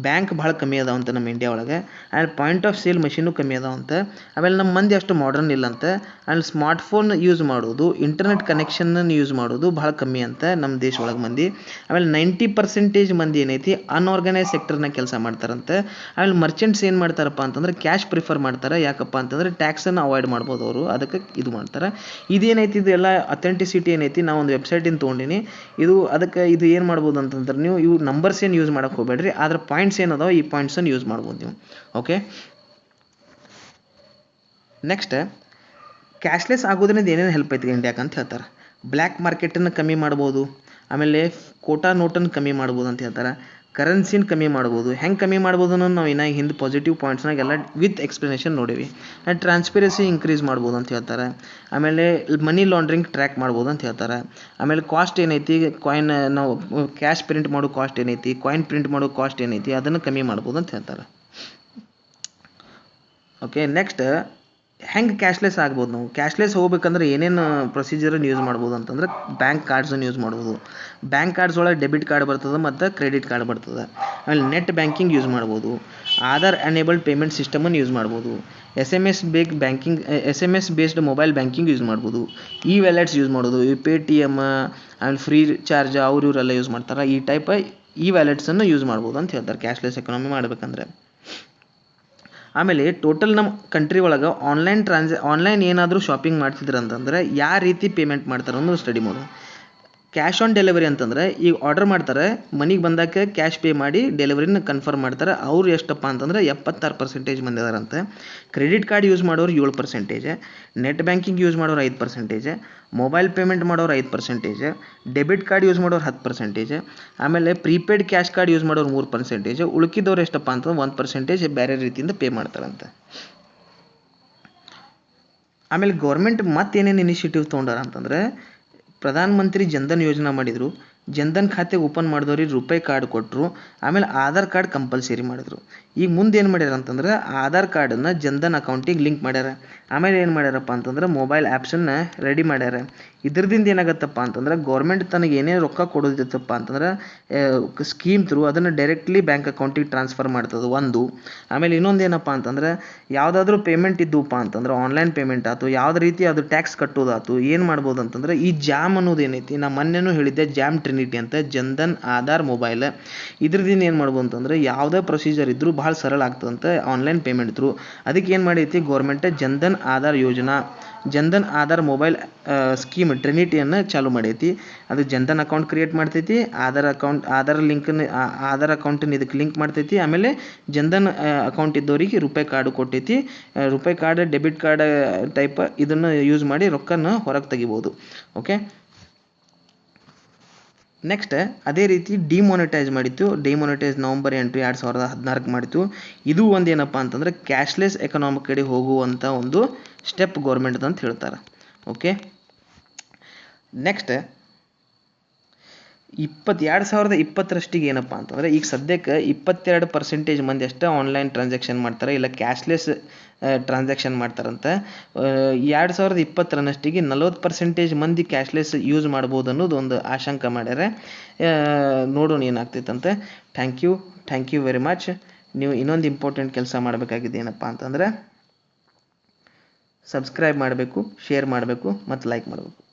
ಬ್ಯಾಂಕ್ ಭಾಳ ಕಮ್ಮಿ ಅದಾವಂತೆ ನಮ್ಮ ಇಂಡಿಯಾ ಒಳಗೆ. ಆಮೇಲೆ ಪಾಯಿಂಟ್ ಆಫ್ ಸೇಲ್ ಮಷೀನು ಕಮ್ಮಿ ಅದಾವಂತೆ. ಆಮೇಲೆ ನಮ್ಮ ಮಂದಿ ಅಷ್ಟು ಮಾಡರ್ನ್ ಇಲ್ಲಂತೆ. ಆಮೇಲೆ ಸ್ಮಾರ್ಟ್ಫೋನ್ ಯೂಸ್ ಮಾಡೋದು, ಇಂಟರ್ನೆಟ್ ಕನೆಕ್ಷನನ್ನು ಯೂಸ್ ಮಾಡೋದು ಭಾಳ ಕಮ್ಮಿ ಅಂತ ನಮ್ಮ ದೇಶ ಒಳಗೆ ಮಂದಿ. ಆಮೇಲೆ 90% ಮಂದಿ ಏನೈತಿ ಅನ್ಆರ್ಗನೈಸ್ ಸೆಕ್ಟರ್ನಾಗ ಕೆಲಸ ಮಾಡ್ತಾರಂತೆ. ಆಮೇಲೆ ಮರ್ಚೆಂಟ್ಸ್ ಏನು ಮಾಡ್ತಾರಪ್ಪ ಅಂತಂದ್ರೆ ಕ್ಯಾಶ್ ಪ್ರಿಫರ್ ಮಾಡ್ತಾರೆ. ಯಾಕಪ್ಪ ಅಂತಂದ್ರೆ ಟ್ಯಾಕ್ಸನ್ನು ಅವಾಯ್ಡ್ ಮಾಡ್ಬೋದು ಅವರು, ಅದಕ್ಕೆ ಇದು ಮಾಡ್ತಾರೆ. ಇದೇನೈತಿ ಇದು ಎಲ್ಲ ಅಥೆಂಟಿಸಿಟಿ ಏನೈತಿ, ನಾವು ಒಂದು ವೆಬ್ಸೈಟಿಂದ ತೊಗೊಂಡಿನಿ. ಇದು ಏನು ಮಾಡ್ಬೋದು ಅಂತಂದ್ರೆ ನೀವು ಇವು ನಂಬರ್ಸ್ ಏನು ಯೂಸ್ ಮಾಡಕ್ಕೆ ಹೋಗ್ಬೇಡ್ರಿ, ಆದ್ರೆ ಪಾಯಿಂಟ್ಸ್ ಏನದಾವ ಈ ಪಾಯಿಂಟ್ಸನ್ನು ಯೂಸ್ ಮಾಡ್ಬೋದು ನೀವು. ಓಕೆ, ನೆಕ್ಸ್ಟ್ ಕ್ಯಾಶ್ಲೆಸ್ ಆಗೋದ್ರಿಂದ ಏನೇನು ಹೆಲ್ಪ್ ಐತಿ ಇಂಡಿಯಾಕ್ಕೆ ಅಂತ ಹೇಳ್ತಾರೆ. ಬ್ಲ್ಯಾಕ್ ಮಾರ್ಕೆಟನ್ನು ಕಮ್ಮಿ ಮಾಡ್ಬೋದು, ಆಮೇಲೆ ಕೋಟಾ ನೋಟನ್ನು ಕಮ್ಮಿ ಮಾಡ್ಬೋದು ಅಂತ ಹೇಳ್ತಾರೆ, ಕರೆನ್ಸಿನ ಕಮ್ಮಿ ಮಾಡ್ಬೋದು. ಹೆಂಗೆ ಕಮ್ಮಿ ಮಾಡ್ಬೋದು ಅನ್ನೋದು ನಾವು ಇನ್ನು ಹಿಂದೆ ಪಾಸಿಟಿವ್ ಪಾಯಿಂಟ್ಸ್ನಾಗೆಲ್ಲ ವಿತ್ ಎಕ್ಸ್ಪ್ಲನೇಷನ್ ನೋಡೀವಿ. ಆ್ಯಂಡ್ ಟ್ರಾನ್ಸ್ಪರೆನ್ಸಿ ಇಂಕ್ರೀಸ್ ಮಾಡ್ಬೋದು ಅಂತ ಹೇಳ್ತಾರೆ. ಆಮೇಲೆ ಮನಿ ಲಾಂಡ್ರಿಂಗ್ ಟ್ರ್ಯಾಕ್ ಮಾಡ್ಬೋದು ಅಂತ ಹೇಳ್ತಾರೆ. ಆಮೇಲೆ ಕಾಸ್ಟ್ ಏನೈತಿ, ಕಾಯಿನ್ ನಾವು ಕ್ಯಾಶ್ ಪ್ರಿಂಟ್ ಮಾಡೋ ಕಾಸ್ಟ್ ಏನೈತಿ, ಕಾಯಿನ್ ಪ್ರಿಂಟ್ ಮಾಡೋ ಕಾಸ್ಟ್ ಏನೈತಿ, ಅದನ್ನು ಕಮ್ಮಿ ಮಾಡ್ಬೋದು ಅಂತ ಹೇಳ್ತಾರೆ. ಓಕೆ, ನೆಕ್ಸ್ಟ್ ಹೆಂಗೆ ಕ್ಯಾಶ್ಲೆಸ್ ಆಗ್ಬೋದು ನಾವು. ಕ್ಯಾಶ್ಲೆಸ್ ಹೋಗ್ಬೇಕಂದ್ರೆ ಏನೇನು ಪ್ರೊಸೀಜರನ್ನು ಯೂಸ್ ಮಾಡ್ಬೋದು ಅಂತಂದ್ರೆ ಬ್ಯಾಂಕ್ ಕಾರ್ಡ್ಸನ್ನು ಯೂಸ್ ಮಾಡ್ಬೋದು. ಬ್ಯಾಂಕ್ ಕಾರ್ಡ್ಸ್ ಒಳಗೆ ಡೆಬಿಟ್ ಕಾರ್ಡ್ ಬರ್ತದೆ ಮತ್ತು ಕ್ರೆಡಿಟ್ ಕಾರ್ಡ್ ಬರ್ತದೆ. ಆಮೇಲೆ ನೆಟ್ ಬ್ಯಾಂಕಿಂಗ್ ಯೂಸ್ ಮಾಡ್ಬೋದು, ಆಧಾರ್ ಎನೇಬಲ್ಡ್ ಪೇಮೆಂಟ್ ಸಿಸ್ಟಮನ್ನು ಯೂಸ್ ಮಾಡ್ಬೋದು, SMS based mobile banking use ಮಾಡ್ಬೋದು, ವ್ಯಾಲೆಟ್ಸ್ ಯೂಸ್ ಮಾಡೋದು, ಪೇಟಿಎಮ್ ಆಮೇಲೆ ಫ್ರೀ ಚಾರ್ಜ್ ಇವರೆಲ್ಲ ಯೂಸ್ ಮಾಡ್ತಾರೆ. ಈ ಟೈಪ್ ವ್ಯಾಲೆಟ್ಸನ್ನು ಯೂಸ್ ಮಾಡ್ಬೋದು ಅಂತ ಹೇಳ್ತಾರೆ ಕ್ಯಾಶ್ಲೆಸ್ ಎಕಾನಮಿ ಮಾಡ್ಬೇಕಂದ್ರೆ. ಆಮೇಲೆ ಟೋಟಲ್ ನಮ್ಮ ಕಂಟ್ರಿ ಒಳಗೆ ಆನ್ಲೈನ್ ಏನಾದರೂ ಶಾಪಿಂಗ್ ಮಾಡ್ತಿದ್ರು ಅಂತಂದ್ರೆ ಯಾವ ರೀತಿ ಪೇಮೆಂಟ್ ಮಾಡ್ತಾರೆ ಅನ್ನೋದು ಸ್ಟಡಿ ಮಾಡೋದು. ಕ್ಯಾಶ್ ಆನ್ ಡೆಲಿವರಿ ಅಂತಂದ್ರೆ ಈಗ ಆರ್ಡರ್ ಮಾಡ್ತಾರೆ, ಮನೆಗೆ ಬಂದಾಗ ಕ್ಯಾಶ್ ಪೇ ಮಾಡಿ ಡೆಲಿವರಿನ ಕನ್ಫರ್ಮ್ ಮಾಡ್ತಾರೆ. ಅವ್ರು ಎಷ್ಟಪ್ಪ ಅಂತಂದ್ರೆ 76% ಮಂದಿ ಅದಾರಂತೆ. ಕ್ರೆಡಿಟ್ ಕಾರ್ಡ್ ಯೂಸ್ ಮಾಡೋರು 7%, ನೆಟ್ ಬ್ಯಾಂಕಿಂಗ್ ಯೂಸ್ ಮಾಡೋರು 5%, ಮೊಬೈಲ್ ಪೇಮೆಂಟ್ ಮಾಡೋರು 5%, ಡೆಬಿಟ್ ಕಾರ್ಡ್ ಯೂಸ್ ಮಾಡೋರು 10%, ಆಮೇಲೆ ಪ್ರೀಪೇಯ್ಡ್ ಕ್ಯಾಶ್ ಕಾರ್ಡ್ ಯೂಸ್ ಮಾಡೋರು 3%, ಉಳ್ಕಿದವ್ರು ಎಷ್ಟಪ್ಪ ಅಂತಂದ್ರೆ 1% ಬೇರೆ ರೀತಿಯಿಂದ ಪೇ ಮಾಡ್ತಾರಂತೆ. ಆಮೇಲೆ ಗೌರ್ಮೆಂಟ್ ಮತ್ತೇನೇನು ಇನಿಷಿಯೇಟಿವ್ ತೊಗೊಂಡಾರ ಅಂತಂದ್ರೆ, ಪ್ರಧಾನ ಮಂತ್ರಿ ಜನ್ಧನ್ ಯೋಜನಾ ಮಾಡಿದರು, ಜನ್ಧನ್ ಖಾತೆ ಓಪನ್ ಮಾಡಿದವ್ರಿಗೆ ರೂಪಾಯಿ ಕಾರ್ಡ್ ಕೊಟ್ಟರು, ಆಮೇಲೆ ಆಧಾರ್ ಕಾರ್ಡ್ ಕಂಪಲ್ಸರಿ ಮಾಡಿದ್ರು. ಈಗ ಮುಂದೆ ಏನು ಮಾಡ್ಯಾರ ಅಂತಂದ್ರೆ ಆಧಾರ್ ಕಾರ್ಡನ್ನು ಜನ್ಧನ್ ಅಕೌಂಟಿಗೆ ಲಿಂಕ್ ಮಾಡ್ಯಾರ. ಆಮೇಲೆ ಏನು ಮಾಡ್ಯಾರಪ್ಪ ಅಂತಂದ್ರೆ ಮೊಬೈಲ್ ಆ್ಯಪ್ಸನ್ನು ರೆಡಿ ಮಾಡ್ಯಾರ. ಇದರದಿಂದ ಏನಾಗತ್ತಪ್ಪ ಅಂತಂದ್ರೆ ಗೌರ್ಮೆಂಟ್ ತನಗೆ ಏನೇ ರೊಕ್ಕ ಕೊಡೋದಿತ್ತಪ್ಪ ಅಂತಂದ್ರೆ ಸ್ಕೀಮ್ ಥ್ರೂ ಅದನ್ನು ಡೈರೆಕ್ಟ್ಲಿ ಬ್ಯಾಂಕ್ ಅಕೌಂಟಿಗೆ ಟ್ರಾನ್ಸ್ಫರ್ ಮಾಡ್ತದೆ ಒಂದು. ಆಮೇಲೆ ಇನ್ನೊಂದು ಏನಪ್ಪ ಅಂತಂದ್ರೆ ಯಾವುದಾದ್ರೂ ಪೇಮೆಂಟ್ ಇದ್ದುಪ್ಪ ಅಂತಂದ್ರೆ ಆನ್ಲೈನ್ ಪೇಮೆಂಟ್ ಆಯ್ತು, ಯಾವುದೇ ರೀತಿ ಅದು ಟ್ಯಾಕ್ಸ್ ಕಟ್ಟೋದಾಯ್ತು, ಏನು ಮಾಡ್ಬೋದು ಅಂತಂದ್ರೆ ಈ ಜಾಮ್ ಅನ್ನೋದು ಏನೈತಿ, ನಾ ಮೊನ್ನೆನೂ ಹೇಳಿದ್ದೆ ಜಾಮ್ ಟ್ರಿನಿಟಿ ಅಂತ, ಜನ್ಧನ್ ಆಧಾರ್ ಮೊಬೈಲ್. ಇದ್ರದಿಂದ ಏನು ಮಾಡ್ಬೋದು ಅಂತಂದ್ರೆ ಯಾವುದೇ ಪ್ರೊಸೀಜರ್ ಇದ್ರೂ ಭಾಳ ಸರಳ ಆಗ್ತದಂತೆ ಆನ್ಲೈನ್ ಪೇಮೆಂಟ್ ಥ್ರೂ. ಅದಕ್ಕೆ ಏನು ಮಾಡೈತಿ ಗೌರ್ಮೆಂಟ್ ಜನ್ಧನ್ ಆಧಾರ್ ಯೋಜನಾ, ಜನ್ಧನ್ ಆಧಾರ್ ಮೊಬೈಲ್ ಸ್ಕೀಮ್ ಟ್ರಿನಿಟಿಯನ್ನು ಚಾಲೂ ಮಾಡೈತಿ. ಅದು ಜನ್ಧನ್ ಅಕೌಂಟ್ ಕ್ರಿಯೇಟ್ ಮಾಡ್ತೈತಿ, ಆಧಾರ್ ಅಕೌಂಟನ್ನು ಇದಕ್ಕೆ ಲಿಂಕ್ ಮಾಡ್ತೈತಿ. ಆಮೇಲೆ ಜನ್ಧನ್ ಅಕೌಂಟ್ ಇದ್ದವರಿಗೆ ರೂಪಾಯಿ ಕಾರ್ಡು ಕೊಟ್ಟೈತಿ. ರೂಪಾಯಿ ಕಾರ್ಡ್ ಡೆಬಿಟ್ ಕಾರ್ಡ್ ಟೈಪ್ ಇದನ್ನು ಯೂಸ್ ಮಾಡಿ ರೊಕ್ಕನ ಹೊರಗೆ ತೆಗಿಬೋದು. ಓಕೆ, ನೆಕ್ಸ್ಟ್ ಅದೇ ರೀತಿ ಡಿಮಾನಿಟೈಸ್ ಮಾಡಿತ್ತು. ಡಿಮಾನಿಟೈಸ್ ನವಂಬರ್ 8, 2016 ಮಾಡಿತ್ತು. ಇದು ಒಂದು ಏನಪ್ಪ ಅಂತಂದ್ರೆ ಕ್ಯಾಶ್ಲೆಸ್ ಎಕನಾಮಿ ಕಡೆ ಹೋಗುವಂಥ ಒಂದು ಸ್ಟೆಪ್ ಗೌರ್ಮೆಂಟ್ ಅಂತ ಹೇಳ್ತಾರೆ. ಓಕೆ, ನೆಕ್ಸ್ಟ್ 2020 ಏನಪ್ಪ ಅಂತಂದ್ರೆ ಈಗ ಸದ್ಯಕ್ಕೆ 22% ಮಂದಿ ಅಷ್ಟೇ ಆನ್ಲೈನ್ ಟ್ರಾನ್ಸಾಕ್ಷನ್ ಮಾಡ್ತಾರೆ, ಇಲ್ಲ ಕ್ಯಾಶ್ಲೆಸ್ ಟ್ರಾನ್ಸಾಕ್ಷನ್ ಮಾಡ್ತಾರಂತ. 2020 40% ಮಂದಿ ಕ್ಯಾಶ್ಲೆಸ್ ಯೂಸ್ ಮಾಡ್ಬೋದು ಅನ್ನೋದು ಒಂದು ಆಶಂಕ ಮಾಡ್ಯಾರ. ನೋಡೋಣ ಏನಾಗ್ತೈತಂತೆ. Thank you very much. ನೀವು ಇನ್ನೊಂದು ಇಂಪಾರ್ಟೆಂಟ್ ಕೆಲಸ ಮಾಡಬೇಕಾಗಿದೆ ಏನಪ್ಪ ಅಂತಂದ್ರೆ ಸಬ್ಸ್ಕ್ರೈಬ್ ಮಾಡಬೇಕು, ಶೇರ್ ಮಾಡಬೇಕು ಮತ್ತು ಲೈಕ್ ಮಾಡಬೇಕು.